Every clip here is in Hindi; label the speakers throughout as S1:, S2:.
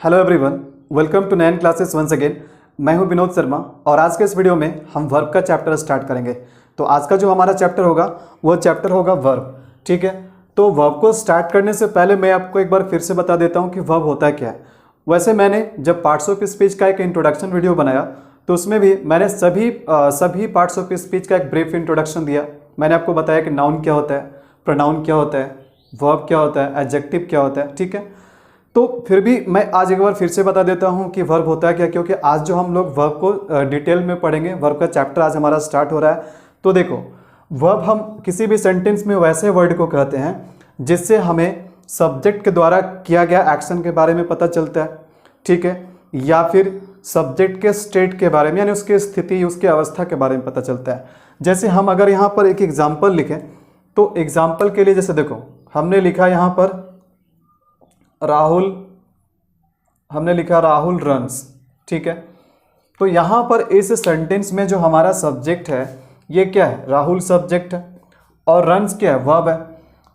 S1: Hello everyone, welcome to 9 classes once again. मैं हूं विनोद शर्मा और आज के इस वीडियो में हम वर्ब का चैप्टर स्टार्ट करेंगे। तो आज का जो हमारा चैप्टर होगा वो चैप्टर होगा वर्ब। ठीक है, तो वर्ब को स्टार्ट करने से पहले मैं आपको एक बार फिर से बता देता हूं कि वर्ब होता क्या है। वैसे मैंने जब पार्ट्स ऑफ स्पीच का एक इंट्रोडक्शन वीडियो बनाया तो उसमें भी मैंने सभी पार्ट्स ऑफ स्पीच का एक ब्रीफ इंट्रोडक्शन दिया। मैंने आपको बताया कि नाउन क्या होता है, प्रोनाउन क्या होता है, वर्ब क्या होता है, एडजेक्टिव क्या होता है। ठीक है, तो फिर भी मैं आज एक बार फिर से बता देता हूं कि वर्ब होता है क्या, क्योंकि आज जो हम लोग वर्ब को डिटेल में पढ़ेंगे, वर्ब का चैप्टर आज हमारा स्टार्ट हो रहा है। तो देखो, वर्ब हम किसी भी सेंटेंस में वैसे वर्ड को कहते हैं जिससे हमें सब्जेक्ट के द्वारा किया गया एक्शन के बारे में पता चलता है। ठीक है, या फिर सब्जेक्ट के स्टेट के बारे में, यानी उसकी स्थिति, उसकी अवस्था के बारे में पता चलता है। जैसे हम अगर यहाँ पर एक एग्जाम्पल लिखें तो एग्जाम्पल के लिए जैसे देखो, हमने लिखा यहाँ पर राहुल, हमने लिखा राहुल रन्स। ठीक है, तो यहाँ पर इस सेंटेंस में जो हमारा सब्जेक्ट है ये क्या है, राहुल सब्जेक्ट है और रन्स क्या है, वर्ब है।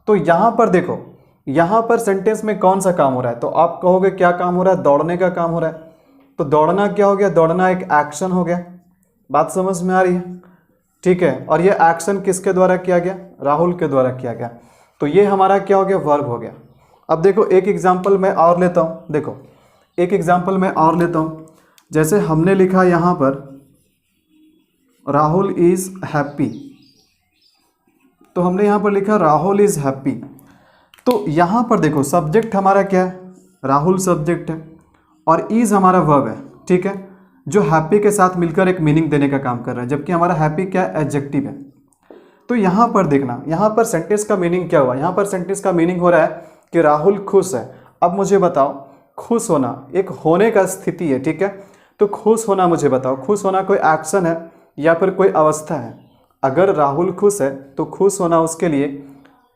S1: तो यहाँ पर देखो, यहाँ पर सेंटेंस में कौन सा काम हो रहा है, तो आप कहोगे क्या काम हो रहा है, दौड़ने का काम हो रहा है। तो दौड़ना क्या हो गया, दौड़ना एक एक्शन हो गया। बात समझ में आ रही है? ठीक है, और ये एक्शन किसके द्वारा किया गया, राहुल के द्वारा किया गया। तो ये हमारा क्या हो गया, वर्ब हो गया। अब देखो एक एग्जाम्पल मैं और लेता हूँ। देखो एक एग्जाम्पल मैं और लेता हूँ। जैसे हमने लिखा यहाँ पर राहुल इज़ हैप्पी, तो हमने यहाँ पर लिखा राहुल इज़ हैप्पी। तो यहाँ पर देखो सब्जेक्ट हमारा क्या है, राहुल सब्जेक्ट है और इज़ हमारा वर्ब है। ठीक है, जो हैप्पी के साथ मिलकर एक मीनिंग देने का काम कर रहा है, जबकि हमारा हैप्पी क्या है, एडजेक्टिव है। तो यहाँ पर देखना, यहाँ पर सेंटेंस का मीनिंग क्या हुआ, यहाँ पर सेंटेंस का मीनिंग हो रहा है कि राहुल खुश है। अब मुझे बताओ, खुश होना एक होने का स्थिति है। ठीक है, तो खुश होना, मुझे बताओ खुश होना कोई एक्शन है या फिर कोई अवस्था है। अगर राहुल खुश है तो खुश होना उसके लिए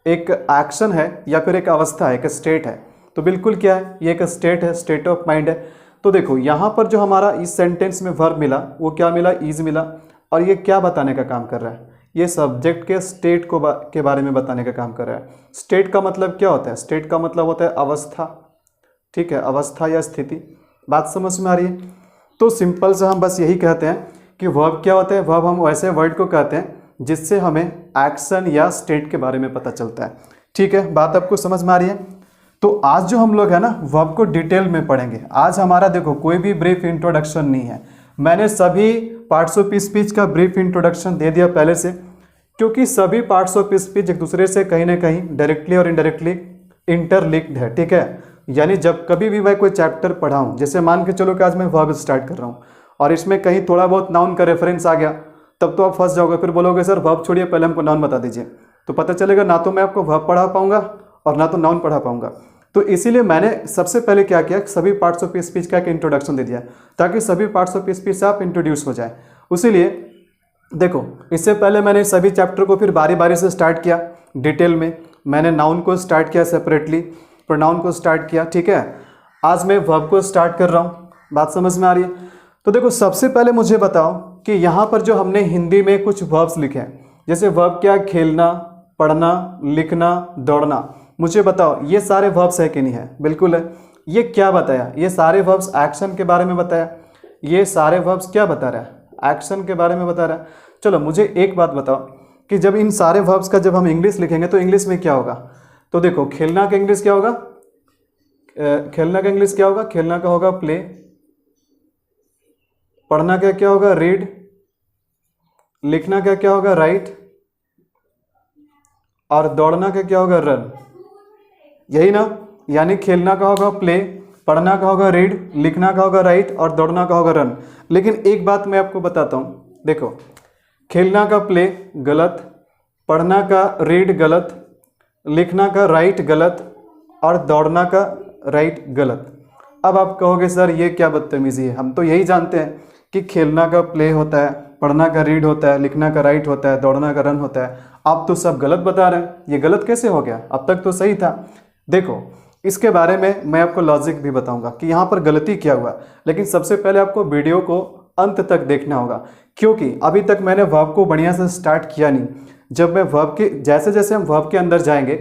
S1: एक एक्शन है या फिर एक अवस्था है, एक स्टेट है। तो बिल्कुल क्या है, ये एक स्टेट है, स्टेट ऑफ माइंड है। तो देखो यहाँ पर जो हमारा इस सेंटेंस में वर्ब मिला वो क्या मिला, इज मिला। और ये क्या बताने का काम कर रहा है, ये सब्जेक्ट के स्टेट को के बारे में बताने का काम कर रहा है। स्टेट का मतलब क्या होता है, स्टेट का मतलब होता है अवस्था। ठीक है, अवस्था या स्थिति। बात समझ में आ रही है? तो सिंपल से हम बस यही कहते हैं कि वर्ब क्या होता है, वर्ब हम वैसे वर्ड को कहते हैं जिससे हमें एक्शन या स्टेट के बारे में पता चलता है। ठीक है, बात आपको समझ में आ रही है? तो आज जो हम लोग है ना वर्ब को डिटेल में पढ़ेंगे। आज हमारा देखो कोई भी ब्रीफ इंट्रोडक्शन नहीं है। मैंने सभी पार्ट्स ऑफ स्पीच का ब्रीफ इंट्रोडक्शन दे दिया पहले से, क्योंकि सभी पार्ट्स ऑफ स्पीच एक दूसरे से कहीं ना कहीं डायरेक्टली और इनडायरेक्टली इंटरलिंक्ड है। ठीक है, यानी जब कभी भी मैं कोई चैप्टर पढ़ाऊँ, जैसे मान के चलो कि आज मैं वर्ब स्टार्ट कर रहा हूँ और इसमें कहीं थोड़ा बहुत नाउन का रेफरेंस आ गया, तब तो आप फंस जाओगे। फिर बोलोगे सर वर्ब छोड़िए, पहले हमको नाउन बता दीजिए। तो पता चलेगा ना तो मैं आपको वर्ब पढ़ा पाऊंगा और ना तो नाउन पढ़ा पाऊंगा। तो इसीलिए मैंने सबसे पहले क्या किया, सभी पार्ट्स ऑफ स्पीच का एक इंट्रोडक्शन दे दिया, ताकि सभी पार्ट्स ऑफ स्पीच से आप इंट्रोड्यूस हो जाए। उसीलिए देखो, इससे पहले मैंने सभी चैप्टर को फिर बारी बारी से स्टार्ट किया डिटेल में। मैंने नाउन को स्टार्ट किया सेपरेटली, प्रोनाउन को स्टार्ट किया। ठीक है, आज मैं वर्ब को स्टार्ट कर रहा हूँ। बात समझ में आ रही है? तो देखो सबसे पहले मुझे बताओ कि यहाँ पर जो हमने हिंदी में कुछ वर्ब्स लिखे हैं, जैसे वर्ब क्या, खेलना, पढ़ना, लिखना, दौड़ना। मुझे बताओ ये सारे वर्ब्स है कि नहीं है? बिल्कुल है। ये क्या बताया, ये सारे वर्ब्स एक्शन के बारे में बताया। ये सारे वर्ब्स क्या बता रहा है, एक्शन के बारे में बता रहा है। चलो मुझे एक बात बताओ कि जब इन सारे वर्ब्स का जब हम इंग्लिश लिखेंगे तो इंग्लिश में क्या होगा? तो देखो खेलना का इंग्लिश क्या होगा, खेलना का इंग्लिश क्या होगा, खेलना का होगा प्ले। पढ़ना का क्या होगा, रीड। लिखना का क्या होगा, राइट। और दौड़ना का क्या होगा, रन। यही ना, यानी खेलना का होगा प्ले, पढ़ना का होगा रीड, लिखना का होगा राइट और दौड़ना का होगा रन। लेकिन एक बात मैं आपको बताता हूँ, देखो खेलना का प्ले गलत, पढ़ना का रीड गलत, लिखना का राइट गलत और दौड़ना का राइट गलत। अब आप कहोगे सर ये क्या बदतमीजी है, हम तो यही जानते हैं कि खेलना का प्ले होता है, पढ़ना का रीड होता है, लिखना का राइट होता है, दौड़ना का रन होता है। आप तो सब गलत बता रहे हैं, ये गलत कैसे हो गया, अब तक तो सही था। देखो इसके बारे में मैं आपको लॉजिक भी बताऊंगा कि यहाँ पर गलती क्या हुआ, लेकिन सबसे पहले आपको वीडियो को अंत तक देखना होगा, क्योंकि अभी तक मैंने वर्ब को बढ़िया से स्टार्ट किया नहीं। जब मैं वर्ब के जैसे जैसे हम वर्ब के अंदर जाएंगे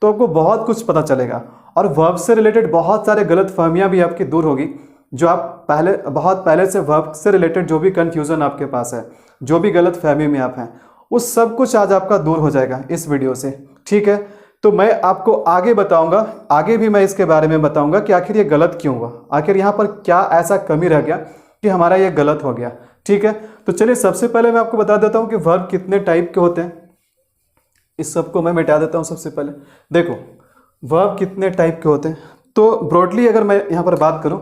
S1: तो आपको बहुत कुछ पता चलेगा और वर्ब से रिलेटेड बहुत सारे गलत फहमियाँ भी आपकी दूर होगी, जो आप बहुत पहले से वर्ब से रिलेटेड जो भी कन्फ्यूज़न आपके पास है, जो भी गलत फहमी में आप हैं, उस सब कुछ आज आपका दूर हो जाएगा इस वीडियो से। ठीक है, तो मैं आपको आगे बताऊंगा, आगे भी मैं इसके बारे में बताऊंगा कि आखिर ये गलत क्यों हुआ, आखिर यहाँ पर क्या ऐसा कमी रह गया कि हमारा ये गलत हो गया। ठीक है, तो चलिए सबसे पहले मैं आपको बता देता हूँ कि वर्ब कितने टाइप के होते हैं। इस सबको मैं मिटा देता हूँ। सबसे पहले देखो वर्ब कितने टाइप के होते हैं, तो ब्रॉडली अगर मैं यहाँ पर बात करूँ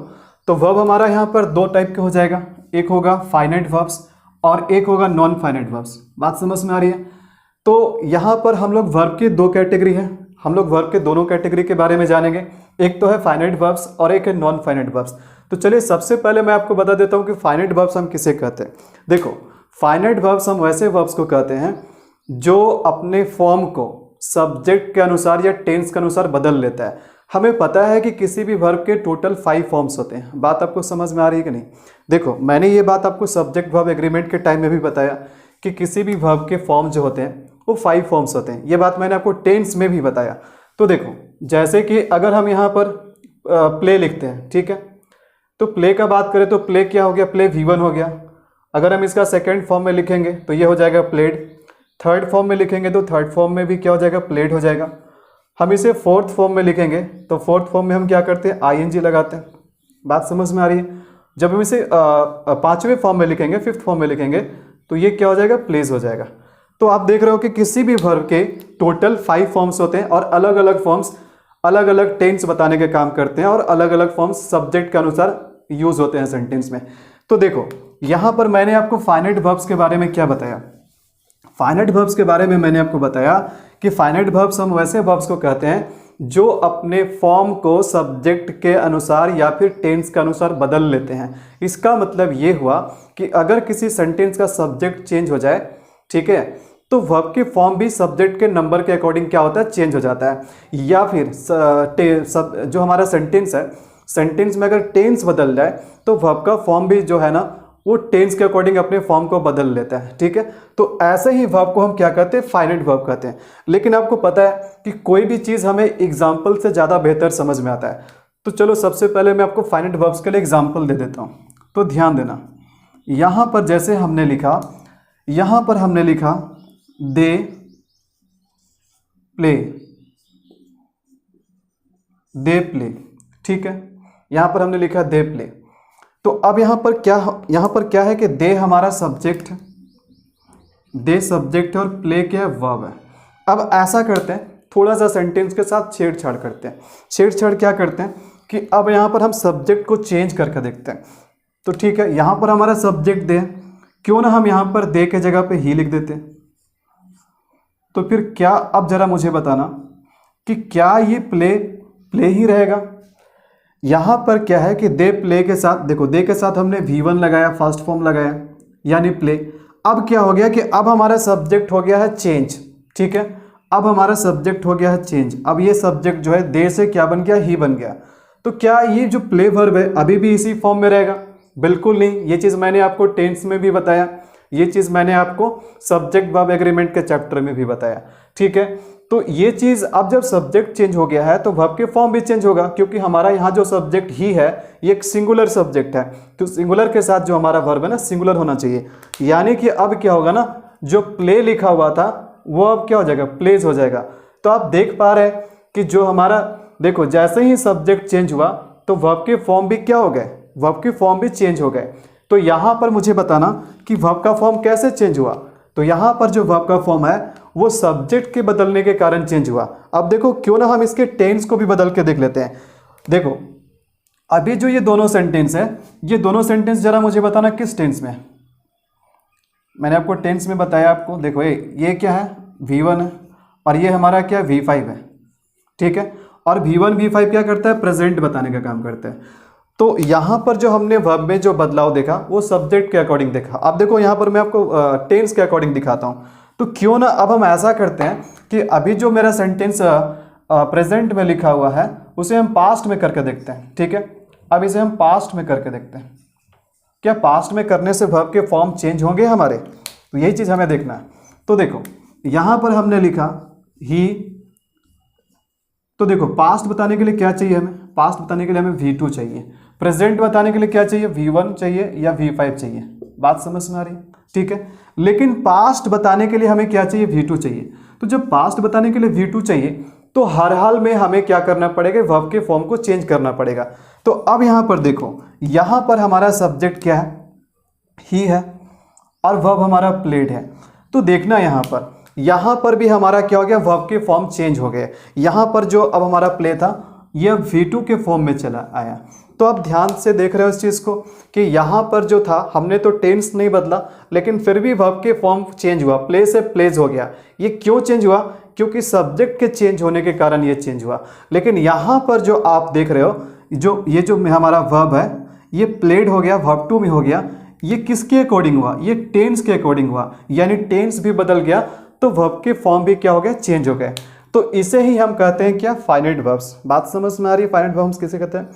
S1: तो वर्ब हमारा यहाँ पर दो टाइप के हो जाएगा, एक होगा फाइनाइट वर्ब्स और एक होगा नॉन फाइनाइट वर्ब्स। बात समझ में आ रही है? तो यहाँ पर हम लोग वर्ब की दो कैटेगरी है, हम लोग वर्ब के दोनों कैटेगरी के बारे में जानेंगे, एक तो है फाइनाइट वर्ब्स और एक है नॉन फाइनाइट वर्ब्स। तो चलिए सबसे पहले मैं आपको बता देता हूँ कि फाइनाइट वर्ब्स हम किसे कहते हैं। देखो फाइनाइट वर्ब्स हम वैसे वर्ब्स को कहते हैं जो अपने फॉर्म को सब्जेक्ट के अनुसार या टेंस के अनुसार बदल लेता है। हमें पता है कि किसी भी वर्ब के टोटल 5 फॉर्म्स होते हैं। बात आपको समझ में आ रही है कि नहीं? देखो मैंने ये बात आपको सब्जेक्ट वर्ब एग्रीमेंट के टाइम में भी बताया कि किसी भी वर्ब के फॉर्म जो होते हैं वो 5 फॉर्म्स होते हैं। ये बात मैंने आपको टेंस में भी बताया। तो देखो जैसे कि अगर हम यहाँ पर प्ले लिखते हैं, ठीक है, तो प्ले का बात करें तो प्ले क्या हो गया, प्ले V1 हो गया। अगर हम इसका सेकेंड फॉर्म में लिखेंगे तो ये हो जाएगा प्लेड। थर्ड फॉर्म में लिखेंगे तो थर्ड फॉर्म में भी क्या हो जाएगा, प्लेड हो जाएगा। हम इसे फोर्थ फॉर्म में लिखेंगे तो फोर्थ फॉर्म में हम क्या करते हैं, ING लगाते हैं। बात समझ में आ रही है? जब हम इसे पांचवें फॉर्म में लिखेंगे, फिफ्थ फॉर्म में लिखेंगे तो ये क्या हो जाएगा, प्लेस हो जाएगा। तो आप देख रहे हो कि किसी भी वर्ब के टोटल 5 फॉर्म्स होते हैं और अलग अलग फॉर्म्स अलग अलग टेंस बताने के काम करते हैं और अलग अलग फॉर्म्स सब्जेक्ट के अनुसार यूज होते हैं सेंटेंस में। तो देखो यहाँ पर मैंने आपको फाइनाइट वर्ब्स के बारे में क्या बताया, फाइनाइट वर्ब्स के बारे में मैंने आपको बताया कि फाइनाइट वर्ब्स हम वैसे वर्ब्स को कहते हैं जो अपने फॉर्म को सब्जेक्ट के अनुसार या फिर टेंस के अनुसार बदल लेते हैं। इसका मतलब ये हुआ कि अगर किसी सेंटेंस का सब्जेक्ट चेंज हो जाए, ठीक है, तो वर्ब के फॉर्म भी सब्जेक्ट के नंबर के अकॉर्डिंग क्या होता है, चेंज हो जाता है। या फिर जो हमारा सेंटेंस है, सेंटेंस में अगर टेंस बदल जाए तो वर्ब का फॉर्म भी जो है ना वो टेंस के अकॉर्डिंग अपने फॉर्म को बदल लेता है। ठीक है, तो ऐसे ही वर्ब को हम क्या कहते हैं, फाइनाइट वर्ब कहते हैं। लेकिन आपको पता है कि कोई भी चीज़ हमें एग्जाम्पल से ज़्यादा बेहतर समझ में आता है। तो चलो सबसे पहले मैं आपको फाइनाइट वर्ब्स के लिए एग्जाम्पल दे देता हूँ। तो ध्यान देना, यहाँ पर जैसे हमने लिखा, यहाँ पर हमने लिखा दे प्ले, दे प्ले, ठीक है, यहाँ पर हमने लिखा दे प्ले। तो अब यहाँ पर क्या है कि दे हमारा सब्जेक्ट, दे सब्जेक्ट और प्ले क्या है, वर्ब है। अब ऐसा करते हैं, थोड़ा सा सेंटेंस के साथ छेड़छाड़ करते हैं। छेड़छाड़ क्या करते हैं कि अब यहाँ पर हम सब्जेक्ट को चेंज करके देखते हैं। तो ठीक है, यहाँ पर हमारा सब्जेक्ट दे, क्यों ना हम यहाँ पर दे के जगह पे ही लिख देते। तो फिर क्या, अब जरा मुझे बताना कि क्या ये प्ले ही रहेगा। यहाँ पर क्या है कि दे प्ले के साथ, देखो दे के साथ हमने V1 लगाया, फर्स्ट फॉर्म लगाया यानी प्ले। अब क्या हो गया कि अब हमारा सब्जेक्ट हो गया है चेंज। ठीक है, अब हमारा सब्जेक्ट हो गया है चेंज। अब ये सब्जेक्ट जो है दे से क्या बन गया, ही बन गया। तो क्या ये जो प्ले वर्ब है अभी भी इसी फॉर्म में रहेगा? बिल्कुल नहीं। ये चीज़ मैंने आपको टेंस में भी बताया, ये चीज़ मैंने आपको सब्जेक्ट वर्ब एग्रीमेंट के चैप्टर में भी बताया। ठीक है, तो ये चीज़ अब जब सब्जेक्ट चेंज हो गया है तो वर्ब के फॉर्म भी चेंज होगा, क्योंकि हमारा यहाँ जो सब्जेक्ट ही है ये एक सिंगुलर सब्जेक्ट है। तो सिंगुलर के साथ जो हमारा वर्ब है ना, सिंगुलर होना चाहिए। यानी कि अब क्या होगा ना, जो प्ले लिखा हुआ था वो अब क्या हो जाएगा, प्लेज हो जाएगा। तो आप देख पा रहे हैं कि जो हमारा, देखो जैसे ही सब्जेक्ट चेंज हुआ तो वर्ब के फॉर्म भी क्या हो गए, वर्ब के फॉर्म भी चेंज हो गए। तो यहाँ पर मुझे बताना कि वर्ब का फॉर्म कैसे चेंज हुआ। तो यहाँ पर जो वर्ब का फॉर्म है वो सब्जेक्ट के बदलने के कारण चेंज हुआ। अब देखो क्यों ना हम इसके टेंस को भी बदल के देख लेते हैं। देखो अभी जो ये दोनों सेंटेंस है, ये दोनों सेंटेंस जरा मुझे बताना किस टेंस में है। मैंने आपको टेंस में बताया आपको, देखो ये क्या है, V1 है और ये हमारा क्या है, V5 है। ठीक है, और V1 V5 क्या करता है, प्रेजेंट बताने का काम करता है। तो यहाँ पर जो हमने वर्ब में जो बदलाव देखा वो सब्जेक्ट के अकॉर्डिंग देखा। अब देखो यहाँ पर मैं आपको टेंस के अकॉर्डिंग दिखाता हूँ। तो क्यों ना अब हम ऐसा करते हैं कि अभी जो मेरा सेंटेंस प्रेजेंट में लिखा हुआ है उसे हम पास्ट में करके देखते हैं। ठीक है, अब इसे हम पास्ट में करके देखते हैं, क्या पास्ट में करने से वर्ब के फॉर्म चेंज होंगे हमारे? तो यही चीज़ हमें देखना है। तो देखो यहाँ पर हमने लिखा ही तो देखो पास्ट बताने के लिए क्या चाहिए हमें, पास्ट बताने के लिए हमें V2 चाहिए, प्रेजेंट बताने के लिए क्या चाहिए, V1 चाहिए या V5 चाहिए। बात समझ में आ रही है, ठीक है। लेकिन पास्ट बताने के लिए हमें क्या चाहिए, V2 चाहिए। तो जब पास्ट बताने के लिए V2 चाहिए तो हर हाल में हमें क्या करना पड़ेगा, वर्ब के फॉर्म को चेंज करना पड़ेगा। तो अब यहां पर देखो, यहां पर हमारा सब्जेक्ट क्या है, ही है, और वर्ब हमारा प्लेड है। तो देखना यहां पर भी हमारा क्या हो गया, वर्ब के फॉर्म चेंज हो गए। यहां पर जो अब हमारा प्ले था ये अब V2 के फॉर्म में चला आया। तो आप ध्यान से देख रहे हो इस चीज़ को कि यहाँ पर जो था हमने तो टेंस नहीं बदला, लेकिन फिर भी वर्ब के फॉर्म चेंज हुआ, प्ले से प्लेज हो गया। ये क्यों चेंज हुआ, क्योंकि सब्जेक्ट के चेंज होने के कारण ये चेंज हुआ। लेकिन यहाँ पर जो आप देख रहे हो, जो हमारा वर्ब है ये प्लेड हो गया, वर्ब टू में हो गया। ये किसके अकॉर्डिंग हुआ, ये टेंस के अकॉर्डिंग हुआ, यानी टेंस भी बदल गया तो वर्ब के फॉर्म भी क्या हो गया, चेंज हो गए। तो इसे ही हम कहते हैं क्या, फाइनाइट वर्ब्स। बात समझ में आ रही है, फाइनाइट वर्ब्स किसे कहते हैं,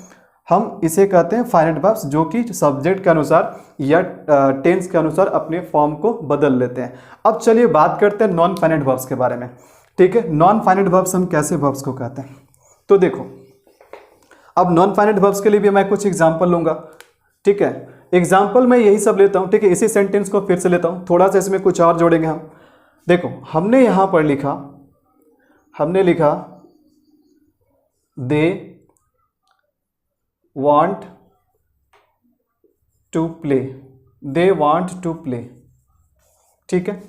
S1: हम इसे कहते हैं फाइनाइट वर्ब्स, जो कि सब्जेक्ट के अनुसार या टेंस के अनुसार अपने फॉर्म को बदल लेते हैं। अब चलिए बात करते हैं नॉन फाइनाइट वर्ब्स के बारे में, ठीक है। नॉन फाइनाइट वर्ब्स हम कैसे वर्ब्स को कहते हैं, तो देखो अब नॉन फाइनाइट वर्ब्स के लिए भी मैं कुछ एग्जाम्पल लूंगा, ठीक है। एग्जाम्पल मैं यही सब लेता हूं, ठीक है। इसी सेंटेंस को फिर से लेता हूं, थोड़ा सा इसमें कुछ और जोड़ेंगे हम। देखो हमने यहां पर लिखा, हमने लिखा they want to play, they want to play, ठीक है।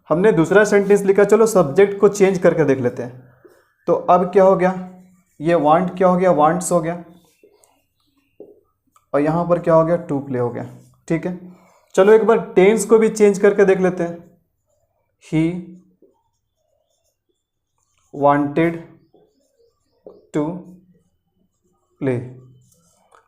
S1: हमने दूसरा सेंटेंस लिखा, चलो सब्जेक्ट को चेंज करके देख लेते हैं। तो अब क्या हो गया, ये वांट क्या हो गया, वांट्स हो गया, और यहां पर क्या हो गया, टू प्ले हो गया, ठीक है। चलो एक बार टेंस को भी चेंज करके देख लेते हैं, ही वांटेड टू प्ले।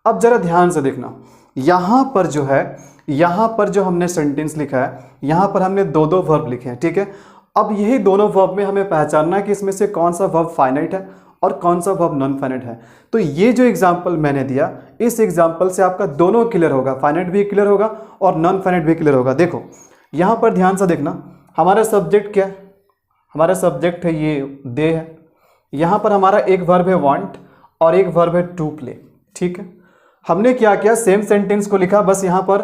S1: अब जरा ध्यान से देखना, यहां पर जो है, यहां पर जो हमने सेंटेंस लिखा है, यहां पर हमने दो दो वर्ब लिखे हैं, ठीक है। अब यही दोनों वर्ब में हमें पहचानना है कि इसमें से कौन सा वर्ब फाइनाइट है और कौन सा वर्ब नॉन फाइनाइट है। तो ये जो एग्जांपल मैंने दिया, इस एग्जांपल से आपका दोनों क्लियर होगा, फाइनाइट भी क्लियर होगा और नॉन फाइनाइट भी क्लियर होगा। देखो यहां पर ध्यान से देखना, हमारा सब्जेक्ट क्या है, हमारा सब्जेक्ट है ये दे है। यहां पर हमारा एक वर्ब है वांट और एक वर्ब है टू प्ले, ठीक है। हमने क्या किया, सेम सेंटेंस को लिखा, बस यहां पर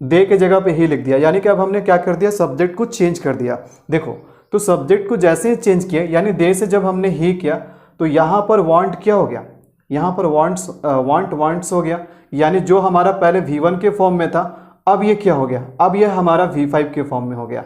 S1: दे के जगह पे ही लिख दिया, यानी कि अब हमने क्या कर दिया, सब्जेक्ट को चेंज कर दिया। देखो तो सब्जेक्ट को जैसे ही चेंज किया, यानी दे से जब हमने ही किया तो यहां पर वांट क्या हो गया, यहां पर वांट्स हो गया, यानी जो हमारा पहले V1 के फॉर्म में था अब ये क्या हो गया, अब ये हमारा V5 के फॉर्म में हो गया।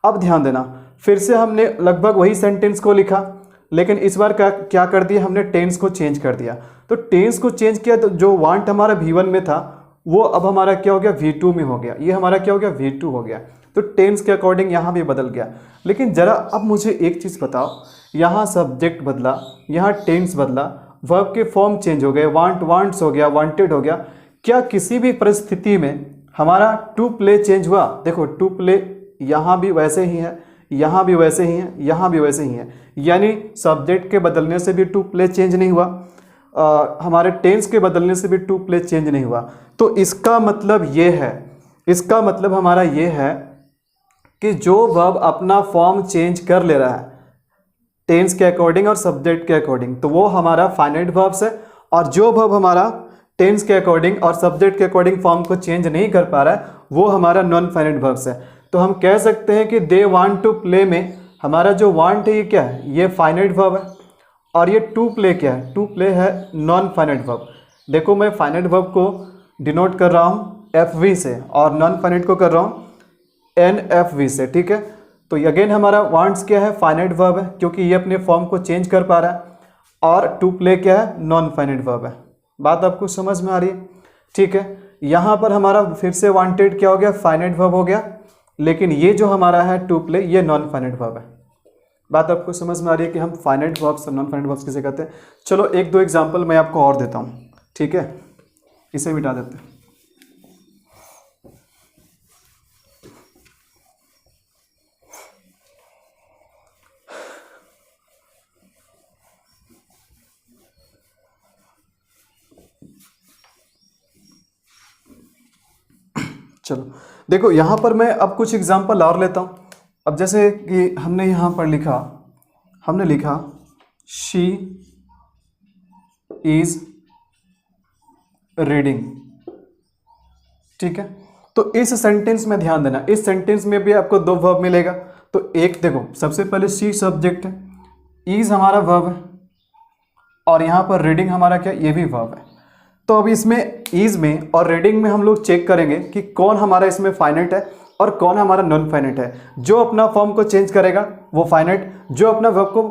S1: अब ध्यान देना, फिर से हमने लगभग वही सेंटेंस को लिखा, लेकिन इस बार क्या कर दिया, हमने टेंस को चेंज कर दिया। तो टेंस को चेंज किया तो जो वांट हमारा V1 में था वो अब हमारा क्या हो गया, V2 में हो गया, ये हमारा क्या हो गया, V2 हो गया। तो टेंस के अकॉर्डिंग यहाँ भी बदल गया। लेकिन जरा अब मुझे एक चीज़ बताओ, यहाँ सब्जेक्ट बदला, यहाँ टेंस बदला, वर्ब के फॉर्म चेंज हो गए, वांट्स हो गया, वांटेड हो गया, क्या किसी भी परिस्थिति में हमारा टू प्ले चेंज हुआ? देखो टू प्ले यहाँ भी वैसे ही है, यहाँ भी वैसे ही है, यहाँ भी वैसे ही है, यानी सब्जेक्ट के बदलने से भी टू प्ले चेंज नहीं हुआ, हमारे टेंस के बदलने से भी टू प्ले चेंज नहीं हुआ। तो इसका मतलब ये है, इसका मतलब हमारा ये है कि जो वर्ब अपना फॉर्म चेंज कर ले रहा है टेंस के अकॉर्डिंग और सब्जेक्ट के अकॉर्डिंग, तो वो हमारा फाइनाइट वर्ब्स है। और जो वर्ब हमारा टेंस के अकॉर्डिंग और सब्जेक्ट के अकॉर्डिंग फॉर्म को चेंज नहीं कर पा रहा है वो हमारा नॉन फाइनाइट वर्ब्स है। तो हम कह सकते हैं कि दे वांट टू प्ले में हमारा जो वांट है ये क्या है, ये फाइनाइट वर्ब है, और ये टू प्ले क्या है, टू प्ले है नॉन फाइनाइट वर्ब। देखो मैं फाइनाइट वर्ब को डिनोट कर रहा हूँ FV से और नॉन फाइनाइट को कर रहा हूँ NFV से, ठीक है। तो अगेन हमारा वांट्स क्या है, फाइनाइट वर्ब है क्योंकि ये अपने फॉर्म को चेंज कर पा रहा है, और टू प्ले क्या है, नॉन फाइनाइट वर्ब है। बात आपको समझ में आ रही है, ठीक है। यहाँ पर हमारा फिर से वांटेड क्या हो गया, फाइनाइट वर्ब हो गया, लेकिन ये जो हमारा है टू प्ले ये नॉन फाइनाइट वर्ब है। बात आपको समझ में आ रही है कि हम फाइनाइट वर्ब्स और नॉन फाइनाइट वर्ब्स किसे कहते हैं। चलो एक दो एग्जांपल मैं आपको और देता हूँ, ठीक है, इसे मिटा देते हैं। चलो देखो यहाँ पर मैं अब कुछ एग्जांपल और लेता हूँ। अब जैसे कि हमने यहाँ पर लिखा, हमने लिखा शी इज रीडिंग। ठीक है, तो इस सेंटेंस में ध्यान देना, इस सेंटेंस में भी आपको दो वर्ब मिलेगा। तो एक देखो, सबसे पहले शी सब्जेक्ट है, इज हमारा वर्ब है, और यहाँ पर रीडिंग हमारा क्या, ये भी वर्ब है। तो अब इसमें इज में और रीडिंग में हम लोग चेक करेंगे कि कौन हमारा इसमें फाइनाइट है और कौन हमारा नॉन फाइनाइट है। जो अपना फॉर्म को चेंज करेगा वो फाइनाइट, जो अपना वर्ब को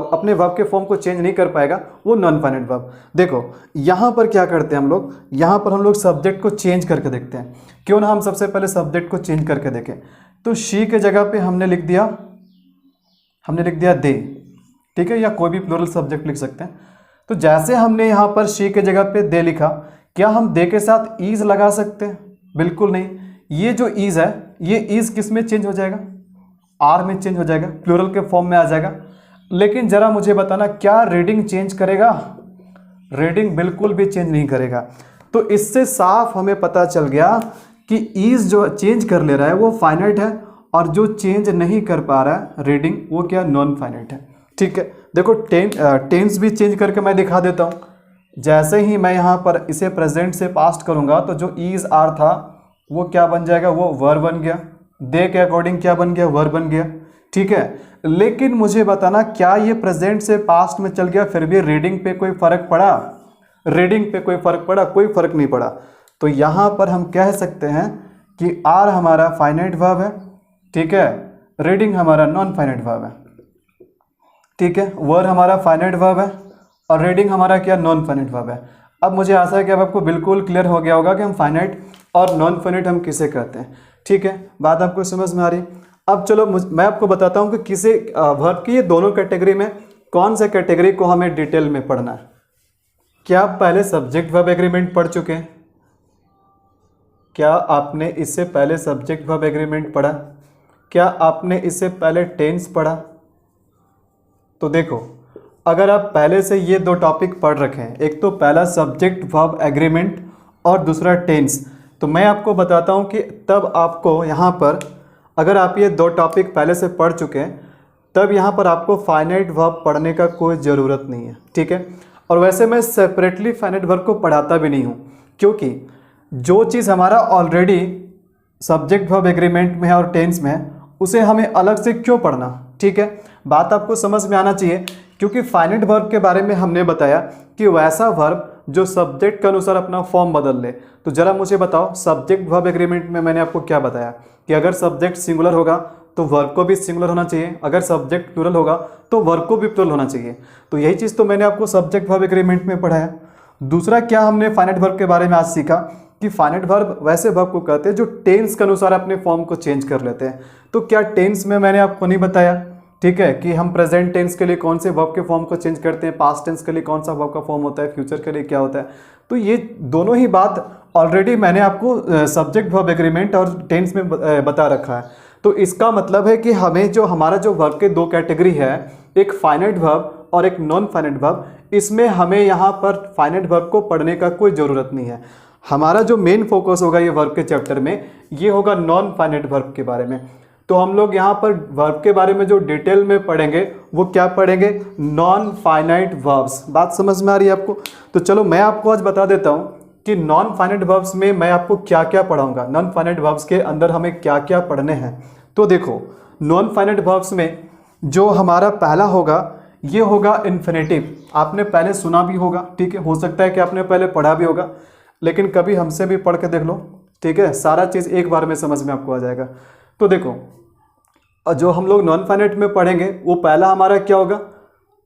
S1: अपने वर्ब के फॉर्म को चेंज नहीं कर पाएगा वो नॉन फाइनाइट वर्ब। देखो यहाँ पर क्या करते हैं हम लोग, यहाँ पर हम लोग सब्जेक्ट को चेंज करके देखते हैं। क्यों ना हम सबसे पहले सब्जेक्ट को चेंज करके देखें। तो शी के जगह पे हमने लिख दिया दे। ठीक है, या कोई भी प्लूरल सब्जेक्ट लिख सकते हैं। तो जैसे हमने यहाँ पर शी के जगह पे दे लिखा, क्या हम दे के साथ ईज लगा सकते हैं? बिल्कुल नहीं। ये जो ईज है, ये ईज किस में चेंज हो जाएगा? आर में चेंज हो जाएगा, प्लूरल के फॉर्म में आ जाएगा। लेकिन जरा मुझे बताना, क्या रीडिंग चेंज करेगा? रीडिंग बिल्कुल भी चेंज नहीं करेगा। तो इससे साफ हमें पता चल गया कि ईज जो चेंज कर ले रहा है वो फाइनाइट है, और जो चेंज नहीं कर पा रहा है रीडिंग, वो क्या, नॉन फाइनाइट है। ठीक है, देखो टेंस भी चेंज करके मैं दिखा देता हूँ। जैसे ही मैं यहाँ पर इसे प्रेजेंट से पास्ट करूँगा तो जो ईज आर था वो क्या बन जाएगा, वो वर्ब बन गया। दे के अकॉर्डिंग क्या बन गया, वर्ब बन गया। ठीक है, लेकिन मुझे बताना, क्या ये प्रेजेंट से पास्ट में चल गया फिर भी रीडिंग पे कोई फर्क पड़ा? रीडिंग पे कोई फर्क पड़ा? कोई फर्क नहीं पड़ा। तो यहाँ पर हम कह सकते हैं कि आर हमारा फाइनाइट वर्ब है। ठीक है, रीडिंग हमारा नॉन फाइनाइट वर्ब है। ठीक है, वर्ब हमारा फाइनाइट वर्ब है और रीडिंग हमारा क्या, नॉन फाइनाइट वर्ब है। अब मुझे आशा है कि अब आपको बिल्कुल क्लियर हो गया होगा कि हम फाइनाइट और नॉन फाइनाइट हम किसे कहते हैं। ठीक है, बात आपको समझ में आ रही। अब चलो मैं आपको बताता हूँ कि किसे वर्ब की ये दोनों कैटेगरी में कौन से कैटेगरी को हमें डिटेल में पढ़ना है। क्या आप पहले सब्जेक्ट वर्ब एग्रीमेंट पढ़ चुके हैं? क्या आपने इससे पहले सब्जेक्ट वर्ब एग्रीमेंट पढ़ा? क्या आपने इससे पहले टेंस पढ़ा? तो देखो, अगर आप पहले से ये दो टॉपिक पढ़ रखे हैं, एक तो पहला सब्जेक्ट वर्ब एग्रीमेंट और दूसरा टेंस, तो मैं आपको बताता हूँ कि तब आपको यहाँ पर, अगर आप ये दो टॉपिक पहले से पढ़ चुके हैं, तब यहाँ पर आपको फाइनाइट वर्ब पढ़ने का कोई ज़रूरत नहीं है। ठीक है, और वैसे मैं सेपरेटली फाइनाइट वर्ब को पढ़ाता भी नहीं हूँ, क्योंकि जो चीज़ हमारा ऑलरेडी सब्जेक्ट वर्ब एग्रीमेंट में है और टेंस में है, उसे हमें अलग से क्यों पढ़ना। ठीक है, बात आपको समझ में आना चाहिए, क्योंकि फाइनाइट वर्ब के बारे में हमने बताया कि वैसा वर्ब जो सब्जेक्ट के अनुसार अपना फॉर्म बदल ले। तो जरा मुझे बताओ, सब्जेक्ट वर्ब एग्रीमेंट में मैंने आपको क्या बताया कि अगर सब्जेक्ट सिंगुलर होगा तो वर्ब को भी सिंगुलर होना चाहिए, अगर सब्जेक्ट प्लूरल होगा तो वर्ब को भी प्लूरल होना चाहिए। तो यही चीज़ तो मैंने आपको सब्जेक्ट वर्ब एग्रीमेंट में पढ़ाया। दूसरा क्या हमने फाइनाइट वर्ब के बारे में आज सीखा कि फाइनाइट वर्ब वैसे वर्ब को कहते हैं जो टेंस के अनुसार अपने फॉर्म को चेंज कर लेते हैं। तो क्या टेंस में मैंने आपको नहीं बताया, ठीक है, कि हम प्रेजेंट टेंस के लिए कौन से वर्ब के फॉर्म को चेंज करते हैं, पास्ट टेंस के लिए कौन सा वर्ब का फॉर्म होता है, फ्यूचर के लिए क्या होता है। तो ये दोनों ही बात ऑलरेडी मैंने आपको सब्जेक्ट वर्ब एग्रीमेंट और टेंस में बता रखा है। तो इसका मतलब है कि हमें जो हमारा जो वर्ब के दो कैटेगरी है, एक फाइनाइट वर्ब और एक नॉन फाइनाइट वर्ब, इसमें हमें यहाँ पर फाइनाइट वर्ब को पढ़ने का कोई ज़रूरत नहीं है। हमारा जो मेन फोकस होगा ये वर्ब के चैप्टर में, ये होगा नॉन फाइनाइट वर्ब के बारे में। तो हम लोग यहाँ पर वर्ब के बारे में जो डिटेल में पढ़ेंगे वो क्या पढ़ेंगे, नॉन फाइनाइट वर्ब्स। बात समझ में आ रही है आपको? तो चलो मैं आपको आज बता देता हूँ कि नॉन फाइनाइट वर्ब्स में मैं आपको क्या क्या पढ़ाऊंगा, नॉन फाइनाइट वर्ब्स के अंदर हमें क्या क्या पढ़ने हैं। तो देखो, नॉन फाइनाइट वर्ब्स में जो हमारा पहला होगा ये होगा इन्फिनेटिव। आपने पहले सुना भी होगा, ठीक है, हो सकता है कि आपने पहले पढ़ा भी होगा, लेकिन कभी हमसे भी पढ़ के देख लो, ठीक है, सारा चीज़ एक बार में समझ में आपको आ जाएगा। तो देखो, जो हम लोग नॉन फाइनाइट में पढ़ेंगे वो पहला हमारा क्या होगा,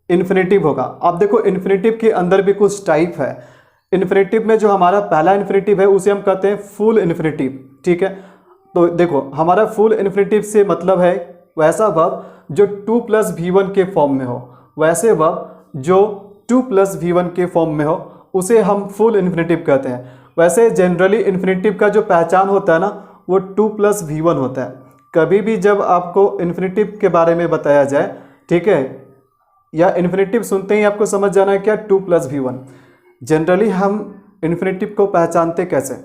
S1: इन्फिनेटिव होगा। अब देखो, इन्फिनेटिव के अंदर भी कुछ टाइप है। इन्फिनेटिव में जो हमारा पहला इन्फिनेटिव है उसे हम कहते हैं फुल इन्फिनेटिव, ठीक है। तो देखो, हमारा फुल इन्फिनेटिव से मतलब है वैसा वर्ब जो 2 + V1 के फॉर्म में हो, वैसे वर्ब जो 2 + V1 के फॉर्म में हो उसे हम फुल इन्फिनेटिव कहते हैं। वैसे जनरली इन्फिनेटिव का जो पहचान होता है ना, वो 2 + V1 होता है। कभी भी जब आपको इन्फिनेटिव के बारे में बताया जाए, ठीक है, या इन्फिनेटिव सुनते ही आपको समझ जाना है क्या, 2 + V1। जनरली हम इन्फिनेटिव को पहचानते कैसे,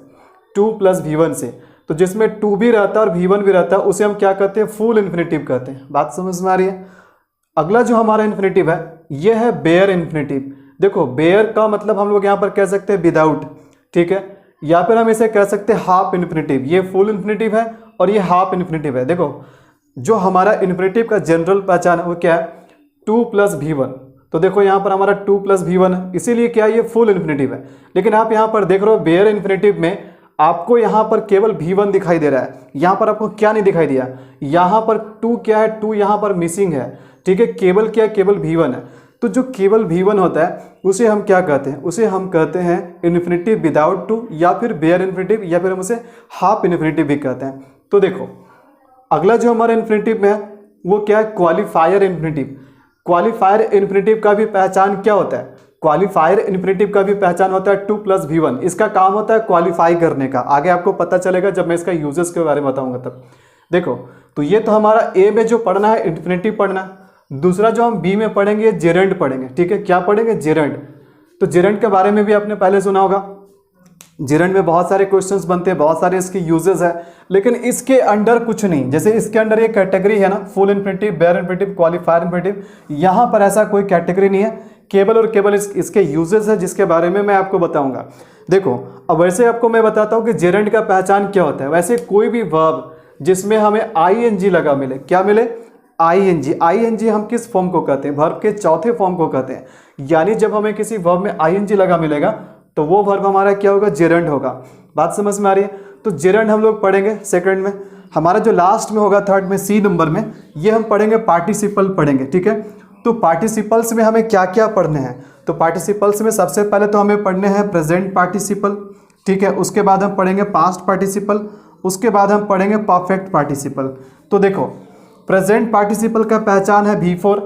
S1: 2 + V1 से। तो जिसमें 2 भी रहता है और V1 भी रहता है उसे हम क्या कहते हैं, फुल इन्फिनेटिव कहते हैं। बात समझ में आ रही है? अगला जो हमारा इन्फिनेटिव है ये है बेयर इन्फिनेटिव। देखो बेयर का मतलब हम लोग यहाँ पर कह सकते हैं विदाउट, ठीक है, या फिर हम इसे कह सकते हैं हाफ इन्फिनेटिव। ये फुल इन्फिनेटिव है और ये हाफ इन्फिनेटिव है। देखो जो हमारा इन्फिनेटिव का जनरल पहचान है वो क्या है, 2 + v1। तो देखो यहाँ पर हमारा 2 + v1 है, इसीलिए क्या ये फुल इन्फिनेटिव है। लेकिन आप यहाँ पर देख रहे हो बेयर इन्फिनेटिव में आपको यहाँ पर केवल v1 दिखाई दे रहा है, यहाँ पर आपको क्या नहीं दिखाई दिया, यहाँ पर 2 क्या है, 2 यहाँ पर मिसिंग है, ठीक है, केवल क्या है, केवल v1 है। तो जो केवल v1 होता है उसे हम क्या कहते हैं, उसे हम कहते हैं इन्फिनेटिव विदाउट 2 या फिर बेयर इन्फिनेटिव, या फिर हम उसे हाफ इन्फिनेटिव भी कहते हैं। तो देखो अगला जो हमारा इन्फिनेटिव में है वो क्या है, क्वालिफायर इन्फिनेटिव। क्वालिफायर इन्फिनेटिव का भी पहचान क्या होता है, क्वालिफायर इन्फिनेटिव का भी पहचान होता है 2 + v1। इसका काम होता है क्वालिफाई करने का, आगे आपको पता चलेगा जब मैं इसका यूजेस के बारे में बताऊंगा तब। देखो तो ये तो हमारा ए में जो पढ़ना है इन्फिनेटिव पढ़ना है। दूसरा जो हम बी में पढ़ेंगे जेरेंड पढ़ेंगे, ठीक है, क्या पढ़ेंगे, जेरेंड। तो जेरेंड के बारे में भी आपने पहले सुना होगा। जेरेंड में बहुत सारे क्वेश्चंस बनते हैं, बहुत सारे इसके यूजेस है, लेकिन इसके अंडर कुछ नहीं। जैसे इसके अंडर ये कैटेगरी है ना, full infinitive, bare infinitive, qualifier infinitive, यहाँ पर ऐसा कोई कैटेगरी नहीं है, केवल और केवल इसके यूजेस है जिसके बारे में मैं आपको बताऊंगा। देखो अब वैसे आपको मैं बताता हूँ कि जेरेंड का पहचान क्या होता है। वैसे कोई भी वर्ब जिसमें हमें ing लगा मिले, क्या मिले, ing हम किस फॉर्म को कहते हैं, वर्ब के चौथे फॉर्म को कहते हैं। यानी जब हमें किसी वर्ब में ing लगा मिलेगा तो वो वर्ब हमारा क्या होगा, जेरेंड होगा। बात समझ में आ रही है। तो जेरेंड हम लोग पढ़ेंगे सेकंड में। हमारा जो लास्ट में होगा थर्ड में, सी नंबर में, ये हम पढ़ेंगे पार्टिसिपल पढ़ेंगे, ठीक है। तो पार्टिसिपल्स में हमें क्या क्या पढ़ने हैं, तो पार्टिसिपल्स में सबसे पहले तो हमें पढ़ने हैं प्रेजेंट पार्टिसिपल, ठीक है, उसके बाद हम पढ़ेंगे पास्ट पार्टिसिपल, उसके बाद हम पढ़ेंगे परफेक्ट पार्टिसिपल। तो देखो प्रेजेंट पार्टिसिपल का पहचान है V4,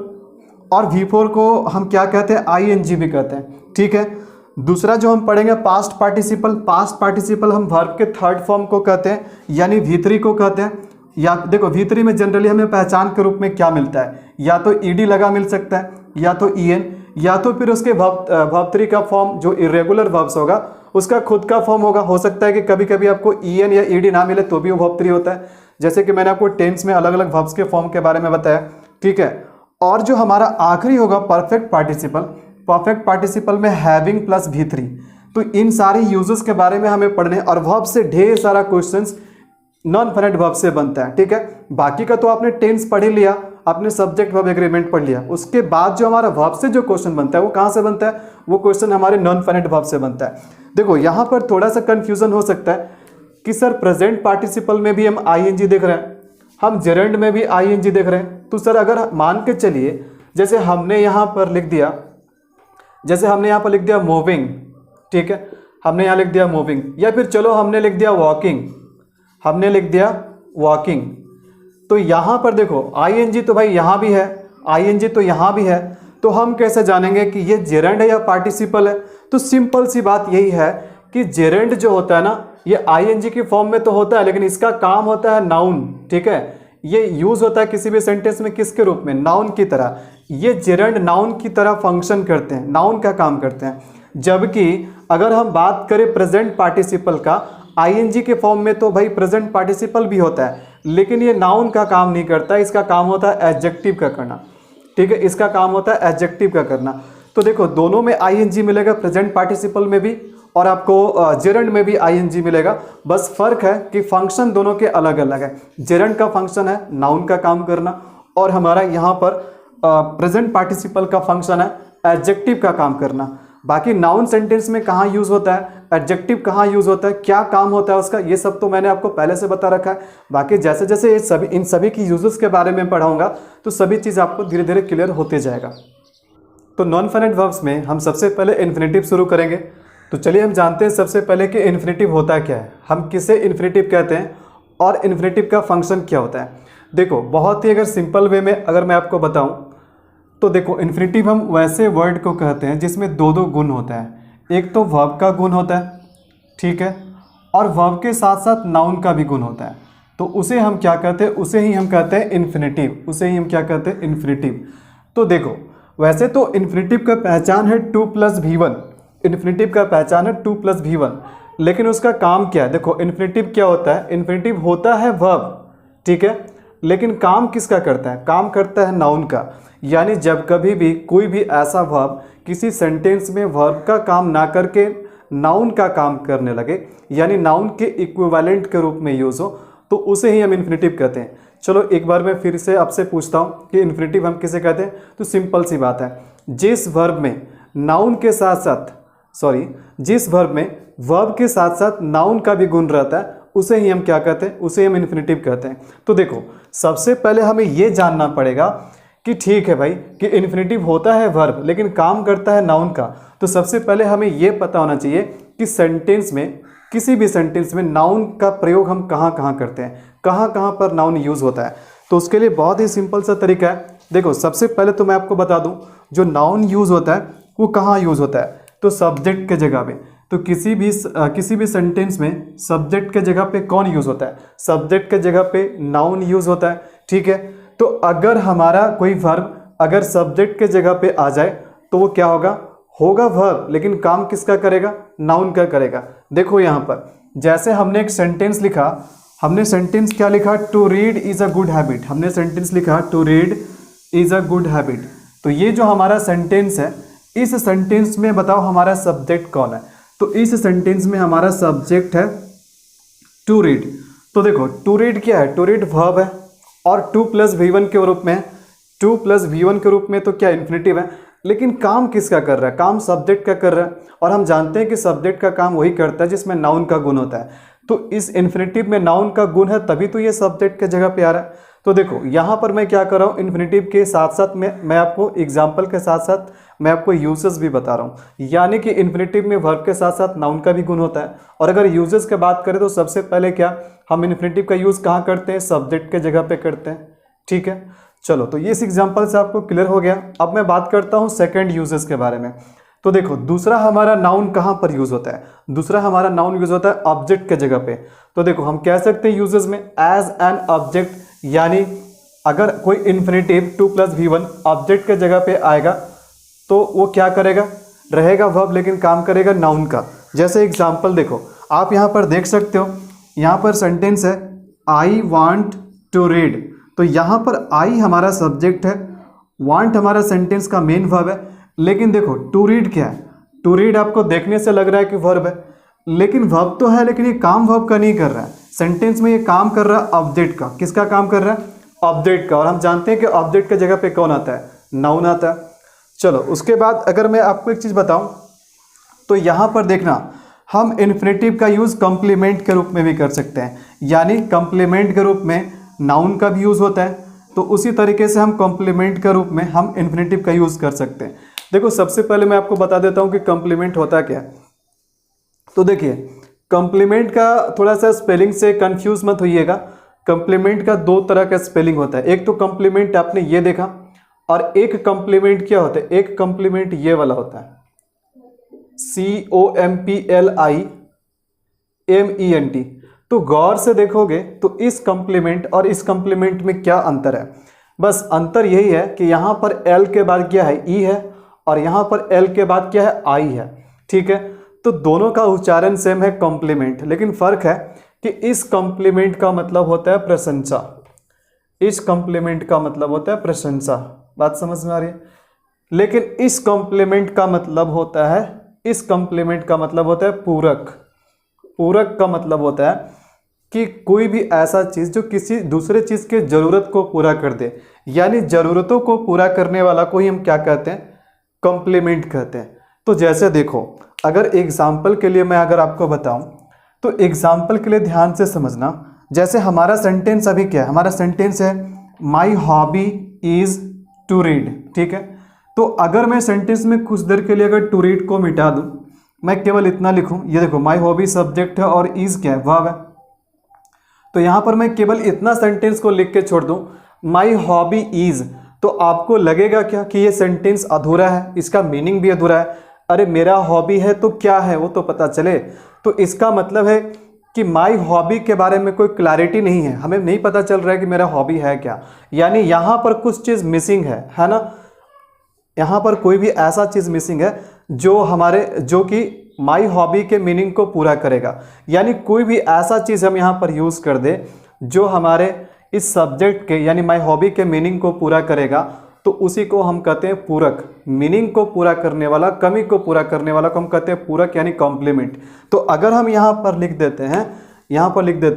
S1: और V4 को हम क्या कहते हैं, ing भी कहते हैं, ठीक है। दूसरा जो हम पढ़ेंगे पास्ट पार्टिसिपल, पास्ट पार्टिसिपल हम वर्ब के थर्ड फॉर्म को कहते हैं, यानी V3 को कहते हैं। या देखो V3 में जनरली हमें पहचान के रूप में क्या मिलता है, या तो ed लगा मिल सकता है, या तो en, या तो फिर उसके वर्ब 3 का फॉर्म जो इरेगुलर वर्ब्स होगा उसका खुद का फॉर्म होगा। हो सकता है कि कभी कभी आपको en या ed ना मिले तो भी वो वर्ब 3 होता है, जैसे कि मैंने आपको टेंस में अलग अलग वर्ब्स के फॉर्म के बारे में बताया, ठीक है। और जो हमारा आखिरी होगा परफेक्ट पार्टिसिपल, परफेक्ट पार्टिसिपल में हैविंग प्लस V3। तो इन सारे यूजेस के बारे में हमें पढ़ने, और वर्ब से ढेर सारा क्वेश्चंस नॉन फाइनाइट वर्ब से बनता है, ठीक है। बाकी का तो आपने टेंस पढ़ ही लिया, आपने सब्जेक्ट वर्ब एग्रीमेंट पढ़ लिया। उसके बाद जो हमारा वर्ब से जो क्वेश्चन बनता है वो कहाँ से बनता है, वो क्वेश्चन हमारे नॉन फाइनाइट वर्ब से बनता है। देखो यहाँ पर थोड़ा सा कंफ्यूजन हो सकता है कि सर प्रेजेंट पार्टिसिपल में भी हम ing देख रहे हैं, हम जेरेंड में भी ing देख रहे हैं। तो सर अगर मान के चलिए जैसे हमने यहाँ पर लिख दिया, मूविंग, ठीक है, हमने यहाँ लिख दिया मूविंग, या फिर चलो हमने लिख दिया वॉकिंग, तो यहाँ पर देखो ing तो भाई यहाँ भी है, ing तो यहाँ भी है, तो हम कैसे जानेंगे कि ये जेरेंड है या पार्टिसिपल है। तो सिंपल सी बात यही है कि जेरेंड जो होता है ना, ये ing की फॉर्म में तो होता है, लेकिन इसका काम होता है नाउन, ठीक है। ये यूज होता है किसी भी सेंटेंस में किसके रूप में, नाउन की तरह। ये जेरेंड नाउन की तरह फंक्शन करते हैं, नाउन का काम करते हैं। जबकि अगर हम बात करें प्रेजेंट पार्टिसिपल का, ing के फॉर्म में तो भाई प्रेजेंट पार्टिसिपल भी होता है, लेकिन ये नाउन का काम नहीं करता, इसका काम होता है एडजेक्टिव का करना, ठीक है, इसका काम होता है एडजेक्टिव का करना। तो देखो दोनों में ing मिलेगा, प्रेजेंट पार्टिसिपल में भी और आपको जेरेंड में भी ing मिलेगा। बस फर्क है कि फंक्शन दोनों के अलग अलग है। जेरेंड का फंक्शन है नाउन का काम करना, और हमारा यहाँ पर प्रेजेंट पार्टिसिपल का फंक्शन है एडजेक्टिव का काम करना। बाकी नाउन सेंटेंस में कहाँ यूज़ होता है, एडजेक्टिव कहाँ यूज़ होता है, क्या काम होता है उसका, ये सब तो मैंने आपको पहले से बता रखा है। बाकी जैसे जैसे इन सभी की यूजेस के बारे में पढ़ाऊंगा तो सभी चीज़ आपको धीरे धीरे क्लियर होते जाएगा। तो नॉन फाइनाइट वर्ब्स में हम सबसे पहले इन्फिनेटिव शुरू करेंगे। तो चलिए हम जानते हैं सबसे पहले कि इन्फिनेटिव होता क्या है, हम किसे इन्फिनेटिव कहते हैं और इन्फिनेटिव का फंक्शन क्या होता है। देखो बहुत ही अगर सिंपल वे में अगर मैं आपको बताऊं तो देखो इन्फिनेटिव हम वैसे वर्ड को कहते हैं जिसमें दो गुण होता है। एक तो वर्ब का गुण होता है, ठीक है, और वर्ब के साथ साथ नाउन का भी गुण होता है। तो उसे हम क्या कहते हैं, उसे ही हम कहते हैं इन्फिनेटिव, उसे ही हम क्या कहते हैं, इन्फिनेटिव। तो देखो वैसे तो इन्फिनेटिव का पहचान है 2 + v1, इन्फिनेटिव का पहचान है 2 + v1, लेकिन उसका काम क्या है। देखो इन्फिनेटिव क्या होता है, इन्फिनेटिव होता है वर्ब, ठीक है, लेकिन काम किसका करता है, काम करता है नाउन का। यानी जब कभी भी कोई भी ऐसा वर्ब किसी सेंटेंस में वर्ब का काम ना करके नाउन का काम करने लगे, यानी नाउन के इक्विवेलेंट के रूप में यूज़ हो, तो उसे ही हम इन्फिनेटिव कहते हैं। चलो एक बार मैं फिर से आपसे पूछता हूँ कि इन्फिनेटिव हम किसे कहते हैं। तो सिंपल सी बात है, जिस वर्ब में नाउन के साथ साथ जिस वर्ब में वर्ब के साथ साथ नाउन का भी गुण रहता है, उसे ही हम क्या कहते हैं, उसे हम इन्फिनेटिव कहते हैं। तो देखो सबसे पहले हमें ये जानना पड़ेगा कि ठीक है भाई कि इन्फिनेटिव होता है वर्ब लेकिन काम करता है नाउन का। तो सबसे पहले हमें ये पता होना चाहिए कि सेंटेंस में, किसी भी सेंटेंस में नाउन का प्रयोग हम कहाँ कहाँ करते हैं, कहाँ कहाँ पर नाउन यूज़ होता है। तो उसके लिए बहुत ही सिंपल सा तरीका है। देखो सबसे पहले तो मैं आपको बता दूं, जो नाउन यूज़ होता है वो कहाँ यूज़ होता है, तो सब्जेक्ट के जगह पे। तो किसी भी सेंटेंस में सब्जेक्ट के जगह पे कौन यूज़ होता है, सब्जेक्ट के जगह पे नाउन यूज़ होता है। ठीक है, तो अगर हमारा कोई वर्ब अगर सब्जेक्ट के जगह पे आ जाए तो वो क्या होगा वर्ब, लेकिन काम किसका करेगा, नाउन का करेगा। देखो यहाँ पर जैसे हमने एक सेंटेंस लिखा, हमने सेंटेंस क्या लिखा, to read is a good habit. हमने सेंटेंस लिखा to read is a good habit. तो ये जो हमारा सेंटेंस है, इस सेंटेंस में बताओ हमारा सब्जेक्ट कौन है। तो इस सेंटेंस में हमारा सब्जेक्ट है टू रीड। तो देखो टू रीड क्या है, टू रीड वर्ब है और 2 + V1 के रूप में, 2 + V1 के रूप में तो क्या इन्फिनेटिव है, लेकिन काम किसका कर रहा है, काम सब्जेक्ट का कर रहा है। और हम जानते हैं कि सब्जेक्ट का काम वही करता है जिसमें नाउन का गुण होता है। तो इस इन्फिनेटिव में नाउन का गुण है, तभी तो ये सब्जेक्ट के जगह पे आ रहा है। तो देखो यहाँ पर मैं क्या कर रहा हूँ, इन्फिनेटिव के साथ साथ मैं आपको एग्जाम्पल के साथ साथ मैं आपको यूजेस भी बता रहा हूँ। यानी कि इन्फिनेटिव में वर्ब के साथ साथ नाउन का भी गुण होता है। और अगर यूजेस की बात करें तो सबसे पहले क्या हम इन्फिनेटिव का यूज़ कहाँ करते हैं, सब्जेक्ट के जगह पे करते हैं। ठीक है, चलो तो ये इस एग्जाम्पल से आपको क्लियर हो गया। अब मैं बात करता हूँ सेकेंड यूजेस के बारे में। तो देखो दूसरा हमारा नाउन कहाँ पर यूज़ होता है, दूसरा हमारा नाउन यूज़ होता है ऑब्जेक्ट के जगह पे। तो देखो हम कह सकते हैं यूजेस में एज एन ऑब्जेक्ट, यानी अगर कोई इन्फिनेटिव 2 + V1 ऑब्जेक्ट के जगह पे आएगा तो वो क्या करेगा, रहेगा वर्ब लेकिन काम करेगा नाउन का। जैसे एग्जाम्पल देखो आप यहाँ पर देख सकते हो, यहाँ पर सेंटेंस है आई वांट टू रीड। तो यहाँ पर आई हमारा सब्जेक्ट है, वांट हमारा सेंटेंस का मेन वर्ब है। लेकिन देखो टू रीड क्या है, टू रीड आपको देखने से लग रहा है कि वर्ब है, लेकिन वर्ब तो है लेकिन ये काम वर्ब का नहीं कर रहा है। सेंटेंस में ये काम कर रहा है ऑब्जेक्ट का। किसका काम कर रहा है, ऑब्जेक्ट का। और हम जानते हैं कि ऑब्जेक्ट की जगह पे कौन आता है, नाउन आता है। चलो उसके बाद अगर मैं आपको एक चीज़ बताऊं तो यहाँ पर देखना हम इन्फिनेटिव का यूज़ कॉम्प्लीमेंट के रूप में भी कर सकते हैं। यानी कॉम्प्लीमेंट के रूप में नाउन का भी यूज़ होता है, तो उसी तरीके से हम कॉम्प्लीमेंट के रूप में हम इन्फिनेटिव का यूज़ कर सकते हैं। देखो सबसे पहले मैं आपको बता देता हूँ कि कॉम्प्लीमेंट होता क्या है। तो देखिए कॉम्प्लीमेंट का थोड़ा सा स्पेलिंग से कंफ्यूज मत होइएगा। कॉम्प्लीमेंट का 2 तरह का स्पेलिंग होता है। एक तो कॉम्प्लीमेंट आपने ये देखा, और एक कॉम्प्लीमेंट क्या होता है, एक कॉम्प्लीमेंट ये वाला होता है COMPLIMENT। तो गौर से देखोगे तो इस कॉम्प्लीमेंट और इस कॉम्प्लीमेंट में क्या अंतर है, बस अंतर यही है कि यहाँ पर L के बाद क्या है, E है, और यहाँ पर L के बाद क्या है, I है। ठीक है, तो दोनों का उच्चारण सेम है कॉम्प्लीमेंट, लेकिन फ़र्क है कि इस कॉम्प्लीमेंट का मतलब होता है प्रशंसा, इस कॉम्प्लीमेंट का मतलब होता है प्रशंसा। बात समझ में आ रही है। लेकिन इस कॉम्प्लीमेंट का मतलब होता है, इस कॉम्प्लीमेंट का मतलब होता है पूरक। पूरक का मतलब होता है कि कोई भी ऐसा चीज़ जो किसी दूसरे चीज़ के ज़रूरत को पूरा कर दे, यानी ज़रूरतों को पूरा करने वाला को ही हम क्या कहते हैं, कॉम्प्लीमेंट कहते हैं। तो जैसे देखो अगर एग्जाम्पल के लिए मैं अगर आपको बताऊं तो एग्जाम्पल के लिए ध्यान से समझना। जैसे हमारा सेंटेंस अभी क्या है, हमारा सेंटेंस है my hobby is to read. ठीक है, तो अगर मैं सेंटेंस में कुछ देर के लिए अगर टू रीड को मिटा दूं, मैं केवल इतना लिखूं, ये देखो माई हॉबी सब्जेक्ट है और इज़ क्या है, वर्ब है। तो यहाँ पर मैं केवल इतना सेंटेंस को लिख के छोड़ दूं माई हॉबी इज़, तो आपको लगेगा क्या कि ये सेंटेंस अधूरा है, इसका मीनिंग भी अधूरा है। अरे मेरा हॉबी है तो क्या है वो तो पता चले। तो इसका मतलब है कि माई हॉबी के बारे में कोई क्लैरिटी नहीं है, हमें नहीं पता चल रहा है कि मेरा हॉबी है क्या, यानी यहाँ पर कुछ चीज़ मिसिंग है ना। यहाँ पर कोई भी ऐसा चीज़ मिसिंग है जो कि माई हॉबी के मीनिंग को पूरा करेगा। यानी कोई भी ऐसा चीज़ हम यहाँ पर यूज़ कर दे जो हमारे इस सब्जेक्ट के यानी माई हॉबी के मीनिंग को पूरा करेगा, तो उसी को हम कहते हैं पूरक। मीनिंग को पूरा करने वाला, कमी को पूरा करने वाला को हम कहते हैं पूरक यानी कॉम्प्लीमेंट। तो अगर हम यहाँ पर लिख देते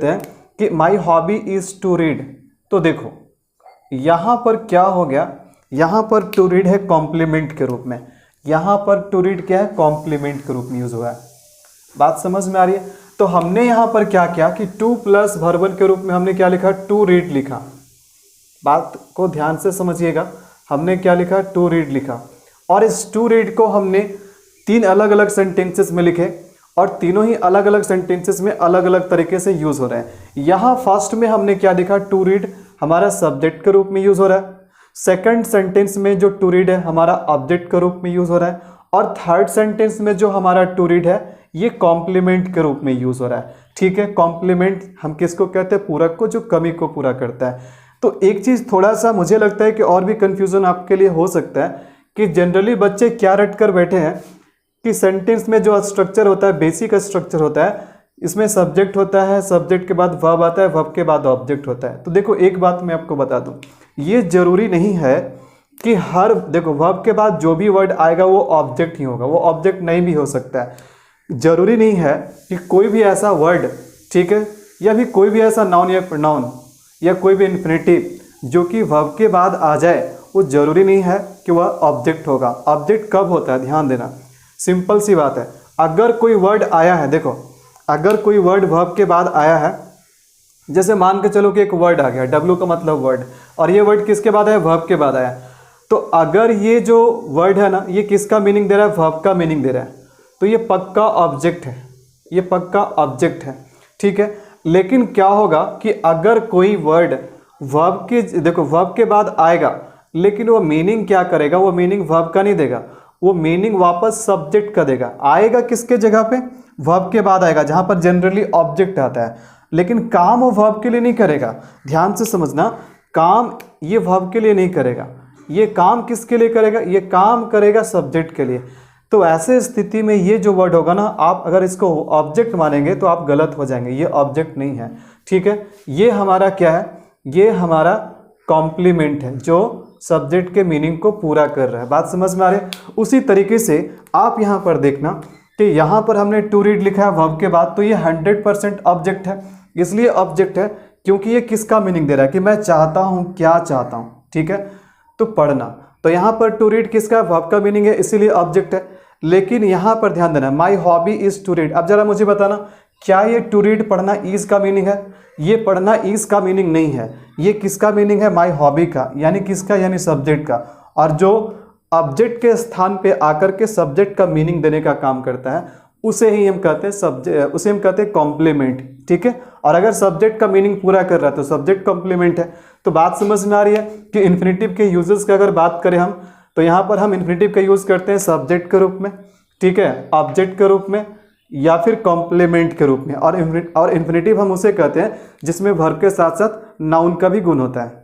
S1: हैं कि my hobby is to read, तो देखो यहाँ पर क्या हो गया, यहाँ पर टू रीड है कॉम्प्लीमेंट के रूप में, यहाँ पर टू रीड क्या है, कॉम्प्लीमेंट के रूप में यूज़ हुआ है। बात समझ में आ रही है? तो हमने यहाँ पर क्या किया कि टू प्लस वर्बल के रूप में हमने क्या लिखा, टू रीड लिखा। बात को ध्यान से समझिएगा, हमने क्या लिखा, टू रीड लिखा। और इस टू रीड को हमने 3 अलग अलग सेंटेंसेस में लिखे और तीनों ही अलग अलग सेंटेंसेस में अलग अलग तरीके से यूज़ हो रहे हैं। यहाँ फर्स्ट में हमने क्या लिखा, टू रीड हमारा सब्जेक्ट के रूप में यूज़ हो रहा है। सेकंड सेंटेंस में जो टू रीड है हमारा ऑब्जेक्ट के रूप में यूज़ हो रहा है। और थर्ड सेंटेंस में जो हमारा टू रीड है ये कॉम्प्लीमेंट के रूप में यूज़ हो रहा है। ठीक है, कॉम्प्लीमेंट हम किसको कहते हैं, पूरक को, जो कमी को पूरा करता है। तो एक चीज़ थोड़ा सा मुझे लगता है कि और भी कन्फ्यूज़न आपके लिए हो सकता है कि जनरली बच्चे क्या रट कर बैठे हैं कि सेंटेंस में जो स्ट्रक्चर होता है, बेसिक स्ट्रक्चर होता है, इसमें सब्जेक्ट होता है, सब्जेक्ट के बाद वर्ब आता है, वर्ब के बाद ऑब्जेक्ट होता है। तो देखो एक बात मैं आपको बता दूं, ये जरूरी नहीं है कि देखो वर्ब के बाद जो भी वर्ड आएगा वो ऑब्जेक्ट ही होगा, वो ऑब्जेक्ट नहीं भी हो सकता है। जरूरी नहीं है कि कोई भी ऐसा वर्ड, ठीक है, या भी कोई भी ऐसा नाउन या प्रोनाउन या कोई भी इन्फिनेटिव जो कि वर्ब के बाद आ जाए, वो जरूरी नहीं है कि वह ऑब्जेक्ट होगा। ऑब्जेक्ट कब होता है, ध्यान देना, सिंपल सी बात है। अगर कोई वर्ड आया है, देखो अगर कोई वर्ड वर्ब के बाद आया है, जैसे मान के चलो कि एक वर्ड आ गया, डब्ल्यू का मतलब वर्ड, और ये वर्ड किसके बाद आया, वर्ब के बाद आया, तो अगर ये जो वर्ड है ना, ये किसका मीनिंग दे रहा है, वर्ब का मीनिंग दे रहा है, तो ये पक्का ऑब्जेक्ट है, ये पक्का ऑब्जेक्ट है। ठीक है, लेकिन क्या होगा कि अगर कोई वर्ड वर्ब के, देखो वर्ब के बाद आएगा, लेकिन वो मीनिंग क्या करेगा, वो मीनिंग वर्ब का नहीं देगा, वो मीनिंग वापस सब्जेक्ट का देगा। आएगा किसके जगह पे, वर्ब के बाद आएगा, जहां पर जनरली ऑब्जेक्ट आता है, लेकिन काम वो वर्ब के लिए नहीं करेगा। ध्यान से समझना, काम ये वर्ब के लिए नहीं करेगा, ये काम किसके लिए करेगा, ये काम करेगा सब्जेक्ट के लिए। तो ऐसे स्थिति में ये जो वर्ड होगा ना, आप अगर इसको ऑब्जेक्ट मानेंगे तो आप गलत हो जाएंगे, ये ऑब्जेक्ट नहीं है। ठीक है, ये हमारा क्या है, ये हमारा कॉम्प्लीमेंट है जो सब्जेक्ट के मीनिंग को पूरा कर रहा है। बात समझ में आ रही है? उसी तरीके से आप यहाँ पर देखना कि यहाँ पर हमने टू रीड लिखा है वर्ब के बाद, तो ये 100% ऑब्जेक्ट है। इसलिए ऑब्जेक्ट है क्योंकि ये किसका मीनिंग दे रहा है कि मैं चाहता हूँ, क्या चाहता हूँ। ठीक है, तो पढ़ना, तो यहाँ पर टू रीड किसका, वर्ब का मीनिंग है, इसीलिए ऑब्जेक्ट है। लेकिन यहाँ पर ध्यान देना, my hobby is to read. अब जरा मुझे बताना, क्या ये टू रीड पढ़ना इज़ का मीनिंग है? ये पढ़ना इज़ का मीनिंग नहीं है, ये किसका मीनिंग है, माई हॉबी का, यानी किसका, यानी सब्जेक्ट का। और जो ऑब्जेक्ट के स्थान पे आकर के सब्जेक्ट का मीनिंग देने का काम करता है, उसे ही हम कहते हैं उसे हम कहते हैं कॉम्प्लीमेंट। ठीक है, और अगर सब्जेक्ट का मीनिंग पूरा कर रहा है तो सब्जेक्ट कॉम्प्लीमेंट है। तो बात समझ में आ रही है कि इन्फिनेटिव के यूजेस की अगर बात करें हम, तो यहाँ पर हम इन्फिनेटिव का यूज़ करते हैं सब्जेक्ट के रूप में, ठीक है, ऑब्जेक्ट के रूप में, या फिर कॉम्प्लीमेंट के रूप में। और इन्फिनेटिव हम उसे कहते हैं जिसमें वर्ब के साथ साथ नाउन का भी गुण होता है।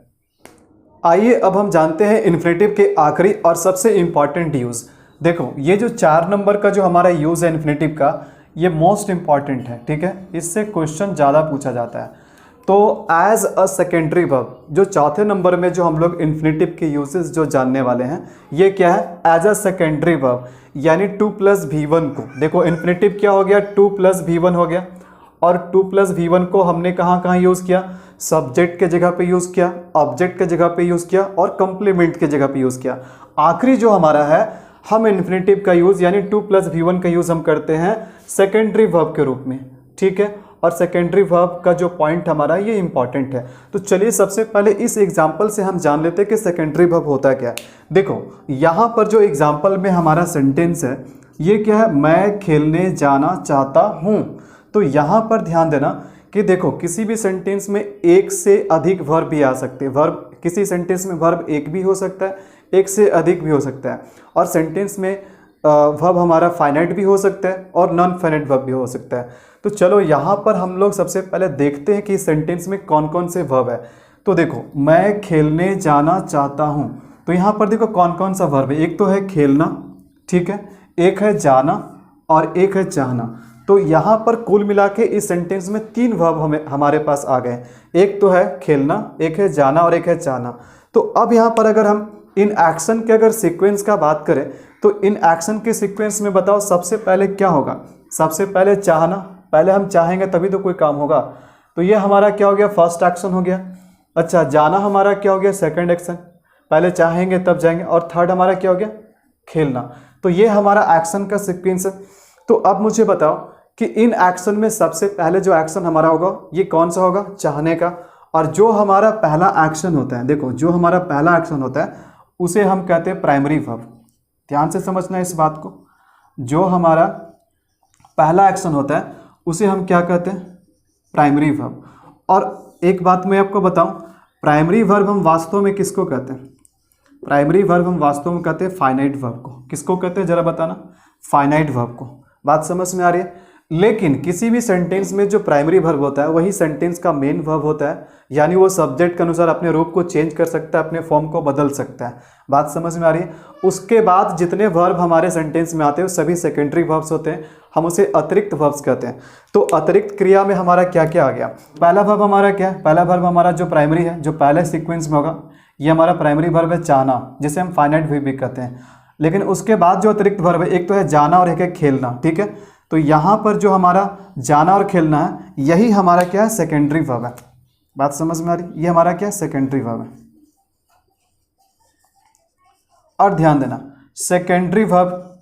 S1: आइए अब हम जानते हैं इन्फिनेटिव के आखिरी और सबसे इम्पॉर्टेंट यूज़। देखो ये जो 4 नंबर का जो हमारा यूज़ है इन्फिनेटिव का, ये मोस्ट इम्पॉर्टेंट है। ठीक है, इससे क्वेश्चन ज़्यादा पूछा जाता है। तो एज अ सेकेंडरी वर्ब, जो चौथे नंबर में जो हम लोग इन्फिनेटिव के यूजेस जो जानने वाले हैं, ये क्या है, एज अ सेकेंडरी वर्ब, यानी 2 + V1 को। देखो इन्फिनेटिव क्या हो गया, 2 + V1 हो गया, और 2 + V1 को हमने कहाँ कहाँ यूज़ किया, सब्जेक्ट के जगह पे यूज़ किया, ऑब्जेक्ट के जगह पे यूज़ किया, और कंप्लीमेंट के जगह पे यूज़ किया। आखिरी जो हमारा है, हम इन्फिनेटिव का यूज़ यानी 2 + V1 का यूज़ हम करते हैं सेकेंडरी वर्ब के रूप में। ठीक है, और सेकेंडरी वर्ब का जो पॉइंट हमारा ये इंपॉर्टेंट है। तो चलिए सबसे पहले इस एग्जाम्पल से हम जान लेते हैं कि सेकेंडरी वर्ब होता क्या है। देखो यहाँ पर जो एग्जाम्पल में हमारा सेंटेंस है, ये क्या है, मैं खेलने जाना चाहता हूँ। तो यहाँ पर ध्यान देना कि देखो किसी भी सेंटेंस में एक से अधिक वर्ब भी आ सकते हैं। वर्ब किसी सेंटेंस में वर्ब एक भी हो सकता है, एक से अधिक भी हो सकता है, और सेंटेंस में वर्ब हमारा फाइनाइट भी हो सकता है और नॉन फाइनाइट वर्ब भी हो सकता है। तो चलो यहाँ पर हम लोग सबसे पहले देखते हैं कि इस सेंटेंस में कौन कौन से वर्ब है। तो देखो मैं खेलने जाना चाहता हूँ, तो यहाँ पर देखो कौन कौन सा वर्ब है। एक तो है खेलना, ठीक है, एक है जाना, और एक है चाहना। तो यहाँ पर कुल मिला के इस सेंटेंस में 3 वर्ब हमारे पास आ गए। एक तो है खेलना, एक है जाना, और एक है चाहना। तो अब यहाँ पर अगर हम इन एक्शन के अगर सीक्वेंस का बात करें तो इन एक्शन के सीक्वेंस में बताओ सबसे पहले क्या होगा। सबसे पहले चाहना, पहले हम चाहेंगे तभी तो कोई काम होगा। तो ये हमारा क्या हो गया, फर्स्ट एक्शन हो गया। अच्छा, जाना हमारा क्या हो गया, सेकंड एक्शन, पहले चाहेंगे तब जाएंगे। और थर्ड हमारा क्या हो गया, खेलना। तो ये हमारा एक्शन का सीक्वेंस है। तो अब मुझे बताओ कि इन एक्शन में सबसे पहले जो एक्शन हमारा होगा ये कौन सा होगा, चाहने का। और जो हमारा पहला एक्शन होता है, देखो जो हमारा पहला एक्शन होता है उसे हम कहते हैं प्राइमरी वर्ब। ध्यान से समझना इस बात को। जो हमारा पहला एक्शन होता है उसे हम क्या कहते हैं, प्राइमरी वर्ब। और एक बात मैं आपको बताऊं, प्राइमरी वर्ब हम वास्तव में किसको कहते हैं, प्राइमरी वर्ब हम वास्तव में कहते हैं फाइनाइट वर्ब को। किसको कहते हैं जरा बताना, फाइनाइट वर्ब को। बात समझ में आ रही है। लेकिन किसी भी सेंटेंस में जो प्राइमरी वर्ब होता है वही सेंटेंस का मेन वर्ब होता है, यानी वो सब्जेक्ट के अनुसार अपने रूप को चेंज कर सकता है, अपने फॉर्म को बदल सकता है। बात समझ में आ रही है। उसके बाद जितने वर्ब हमारे सेंटेंस में आते हैं वो सभी सेकेंडरी वर्ब्स होते हैं, हम उसे अतिरिक्त वर्ब्स कहते हैं। तो अतिरिक्त क्रिया में हमारा क्या क्या आ गया, पहला वर्ब हमारा क्या है, पहला वर्ब हमारा जो प्राइमरी है, जो पहले सीक्वेंस में होगा, ये हमारा प्राइमरी वर्ब है चाहना, जिसे हम फाइनाइट वर्ब भी कहते हैं। लेकिन उसके बाद जो अतिरिक्त वर्ब है, एक तो है जाना और एक है खेलना, ठीक है। तो यहाँ पर जो हमारा जाना और खेलना है यही हमारा क्या है, सेकेंडरी वर्ब है। बात समझ में आ रही, ये हमारा क्या है, सेकेंडरी वर्ब है। और ध्यान देना, सेकेंडरी वर्ब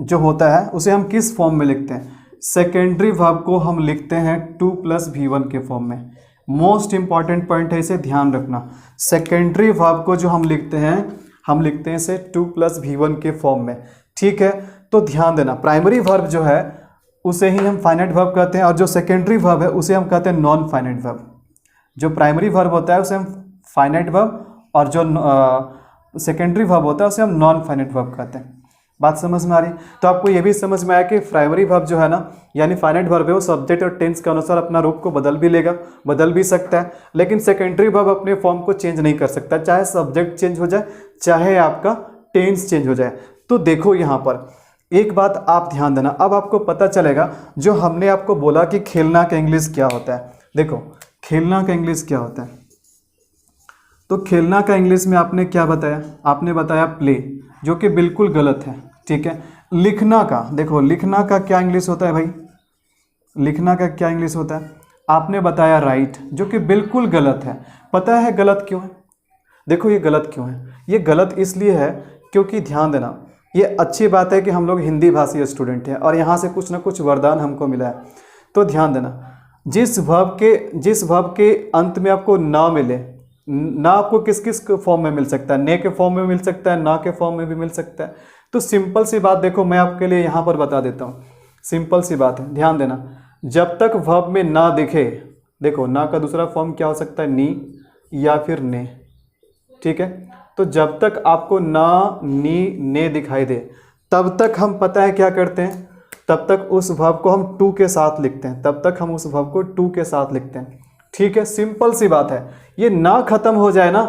S1: जो होता है उसे हम किस फॉर्म में लिखते हैं, सेकेंडरी वर्ब को हम लिखते हैं 2+V1 के फॉर्म में। मोस्ट इंपॉर्टेंट पॉइंट है, इसे ध्यान रखना। सेकेंडरी वर्ब को जो हम लिखते हैं इसे 2+V1 के फॉर्म में, ठीक है। तो ध्यान देना, प्राइमरी वर्ब जो है उसे ही हम फाइनाइट वर्ब कहते हैं, और जो सेकेंडरी वर्ब है उसे हम कहते हैं नॉन फाइनाइट वर्ब। जो प्राइमरी वर्ब होता है उसे हम फाइनाइट वर्ब, और जो सेकेंडरी वर्ब होता है उसे हम नॉन फाइनाइट वर्ब कहते हैं। बात समझ में आ रही। तो आपको ये भी समझ में आया कि प्राइमरी वर्ब जो है ना, यानी फाइनाइट वर्ब है, वो सब्जेक्ट और टेंस के अनुसार अपना रूप को बदल भी लेगा, बदल भी सकता है। लेकिन सेकेंडरी वर्ब अपने फॉर्म को चेंज नहीं कर सकता, चाहे सब्जेक्ट चेंज हो जाए, चाहे आपका टेंस चेंज हो जाए। तो देखो यहाँ पर एक बात आप ध्यान देना, अब आपको पता चलेगा जो हमने आपको बोला कि खेलना का इंग्लिश क्या होता है। देखो खेलना का इंग्लिश क्या होता है, तो खेलना का इंग्लिश में आपने क्या बताया, आपने बताया प्ले, जो कि बिल्कुल गलत है, ठीक है। लिखना का, देखो लिखना का क्या इंग्लिश होता है भाई, लिखना का क्या इंग्लिश होता है, आपने बताया राइट, जो कि बिल्कुल गलत है। पता है गलत क्यों है, देखो ये गलत क्यों है, ये गलत इसलिए है क्योंकि ध्यान देना, ये अच्छी बात है कि हम लोग हिंदी भाषी स्टूडेंट हैं और यहाँ से कुछ ना कुछ वरदान हमको मिला है। तो ध्यान देना, जिस वर्ब के अंत में आपको ना मिले, ना आपको किस किस फॉर्म में मिल सकता है, ने के फॉर्म में मिल सकता है, ना के फॉर्म में भी मिल सकता है। तो सिंपल सी बात देखो, मैं आपके लिए यहाँ पर बता देता हूँ, सिंपल सी बात है, ध्यान देना। जब तक वर्ब में ना दिखे, देखो ना का दूसरा फॉर्म क्या हो सकता है, नी या फिर ने, ठीक है। तो जब तक आपको ना, नी, ने दिखाई दे, तब तक हम पता है क्या करते हैं, तब तक उस वर्ब को हम टू के साथ लिखते हैं, तब तक हम उस वर्ब को टू के साथ लिखते हैं, ठीक है। सिंपल सी बात है। ये ना खत्म हो जाए ना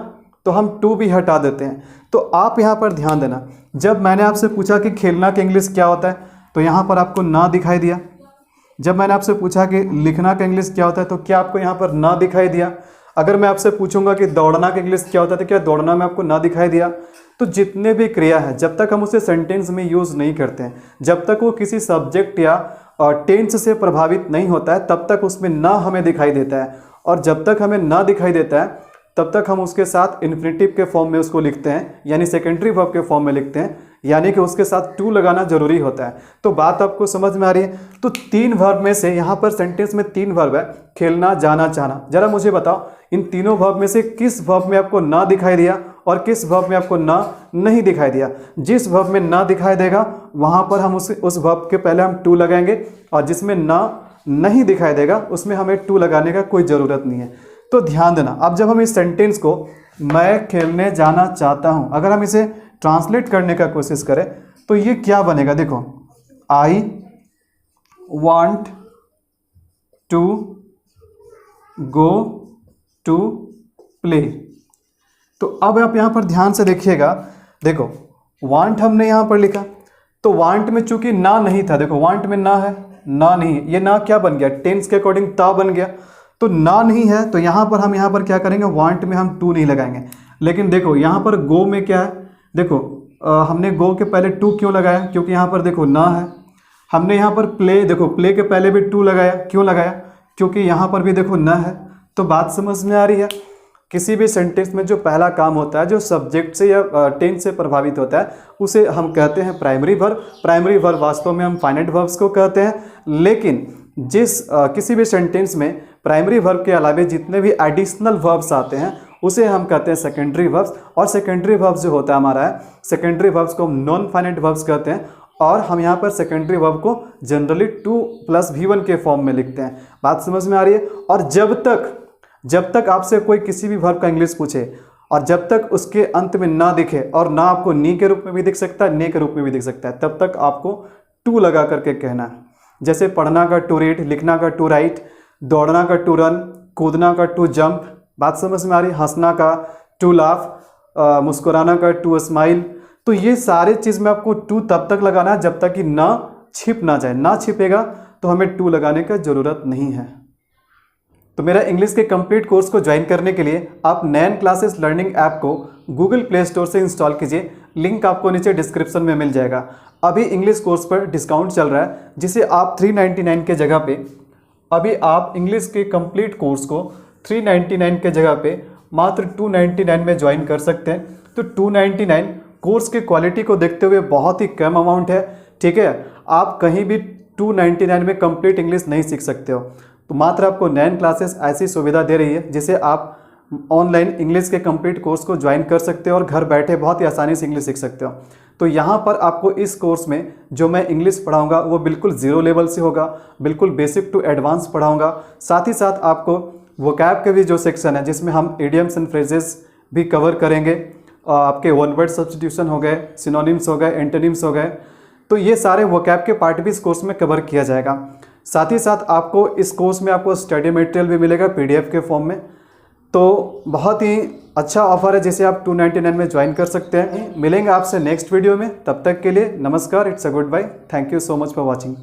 S1: तो हम टू भी हटा देते हैं। तो आप यहाँ पर ध्यान देना, जब मैंने आपसे पूछा कि खेलना का इंग्लिश क्या होता है, तो यहाँ पर आपको ना दिखाई दिया। जब मैंने आपसे पूछा कि लिखना का इंग्लिश क्या होता है, तो क्या आपको यहाँ पर ना दिखाई दिया। अगर मैं आपसे पूछूंगा कि दौड़ना का इंग्लिश क्या होता है, तो क्या दौड़ना में आपको ना दिखाई दिया। तो जितने भी क्रिया है, जब तक हम उसे सेंटेंस में यूज़ नहीं करते हैं, जब तक वो किसी सब्जेक्ट या टेंस से प्रभावित नहीं होता है, तब तक उसमें ना हमें दिखाई देता है। और जब तक हमें ना दिखाई देता है तब तक हम उसके साथ इन्फिनिटिव के फॉर्म में उसको लिखते हैं, यानी सेकेंडरी वर्ब के फॉर्म में लिखते हैं, यानी कि उसके साथ टू लगाना जरूरी होता है। तो बात आपको समझ में आ रही है। तो तीन वर्ब में से यहाँ पर सेंटेंस में तीन वर्ब है, खेलना, जाना, चाहना। जरा मुझे बताओ इन तीनों वर्ब में से किस वर्ब में आपको ना दिखाई दिया और किस वर्ब में आपको ना नहीं दिखाई दिया। जिस वर्ब में ना दिखाई देगा वहाँ पर हम उस वर्ब के पहले हम टू लगाएंगे, और जिसमें ना नहीं दिखाई देगा उसमें हमें टू लगाने का कोई ज़रूरत नहीं है। तो ध्यान देना, अब जब हम इस सेंटेंस को मैं खेलने जाना चाहता हूँ, अगर हम इसे ट्रांसलेट करने का कोशिश करें तो ये क्या बनेगा, देखो I want to go to play. तो अब आप यहाँ पर ध्यान से देखिएगा, देखो वांट हमने यहाँ पर लिखा, तो वांट में चूंकि ना नहीं था, देखो वांट में ना है, ना नहीं, ये ना क्या बन गया, टेंस के अकॉर्डिंग ता बन गया। तो ना नहीं है तो यहाँ पर हम यहाँ पर क्या करेंगे, वांट में हम टू नहीं लगाएंगे। लेकिन देखो यहाँ पर गो में क्या है, देखो हमने गो के पहले टू क्यों लगाया, क्योंकि यहाँ पर देखो ना है। हमने यहाँ पर प्ले, देखो प्ले के पहले भी टू लगाया, क्यों लगाया, क्योंकि यहाँ पर भी देखो ना है। तो बात समझ में आ रही है। किसी भी सेंटेंस में जो पहला काम होता है, जो सब्जेक्ट से या टेंस से प्रभावित होता है, उसे हम कहते हैं प्राइमरी वर्ब। प्राइमरी वर्ब वास्तव में हम फाइनाइट वर्ब्स को कहते हैं। लेकिन किसी भी सेंटेंस में प्राइमरी वर्ब के अलावे जितने भी एडिशनल वर्ब्स आते हैं उसे हम कहते हैं सेकेंडरी वर्ब्स। और सेकेंडरी वर्ब्स जो होता है हमारा है, सेकेंडरी वर्ब्स को हम नॉन फाइनाइट वर्ब्स कहते हैं। और हम यहाँ पर सेकेंडरी वर्ब को जनरली 2+V1 के फॉर्म में लिखते हैं। बात समझ में आ रही है। और जब तक आपसे कोई किसी भी वर्ब का इंग्लिश पूछे और जब तक उसके अंत में ना दिखे, और ना आपको नी के रूप में भी दिख सकता है, ने के रूप में भी दिख सकता है, तब तक आपको टू लगा करके कहना है। जैसे पढ़ना का टू रीड, लिखना का टू राइट, दौड़ना का टू रन, कूदना का टू जंप। बात समझ में आ रही है। हंसना का टू लाफ, मुस्कुराना का टू स्माइल। तो ये सारे चीज़ में आपको टू तब तक लगाना है जब तक कि ना छिप ना जाए। ना छिपेगा तो हमें टू लगाने का ज़रूरत नहीं है। तो मेरा इंग्लिश के कंप्लीट कोर्स को ज्वाइन करने के लिए आप नैन क्लासेस लर्निंग ऐप को गूगल प्ले स्टोर से इंस्टॉल कीजिए। लिंक आपको नीचे डिस्क्रिप्शन में मिल जाएगा। अभी इंग्लिश कोर्स पर डिस्काउंट चल रहा है, जिसे आप 399 के जगह पे, अभी आप इंग्लिश के कंप्लीट कोर्स को 399 के जगह पे मात्र 299 में ज्वाइन कर सकते हैं। तो 299 कोर्स की क्वालिटी को देखते हुए बहुत ही कम अमाउंट है। ठीक है, आप कहीं भी 299 में कंप्लीट इंग्लिश नहीं सीख सकते हो। तो मात्र आपको नैन क्लासेस ऐसी सुविधा दे रही है जिसे आप ऑनलाइन इंग्लिश के कंप्लीट कोर्स को ज्वाइन कर सकते हो और घर बैठे बहुत ही आसानी से इंग्लिश सीख सकते हो। तो यहाँ पर आपको इस कोर्स में जो मैं इंग्लिश पढ़ाऊँगा वो बिल्कुल ज़ीरो लेवल से होगा, बिल्कुल बेसिक टू एडवांस पढ़ाऊँगा। साथ ही साथ आपको वोकैब के भी जो सेक्शन है, जिसमें हम इडियम्स एंड फ्रेजेस भी कवर करेंगे। आपके वन वर्ड सब्स्टिट्यूशन हो गए, सिनोनिम्स हो गए, एंटोनिम्स हो गए, तो ये सारे वोकैब के पार्ट भी इस कोर्स में कवर किया जाएगा। साथ ही साथ आपको इस कोर्स में आपको स्टडी मटेरियल भी मिलेगा PDF के फॉर्म में। तो बहुत ही अच्छा ऑफर है जिसे आप 299 में ज्वाइन कर सकते हैं। मिलेंगे आपसे नेक्स्ट वीडियो में, तब तक के लिए नमस्कार, it's a goodbye, thank you so much for watching.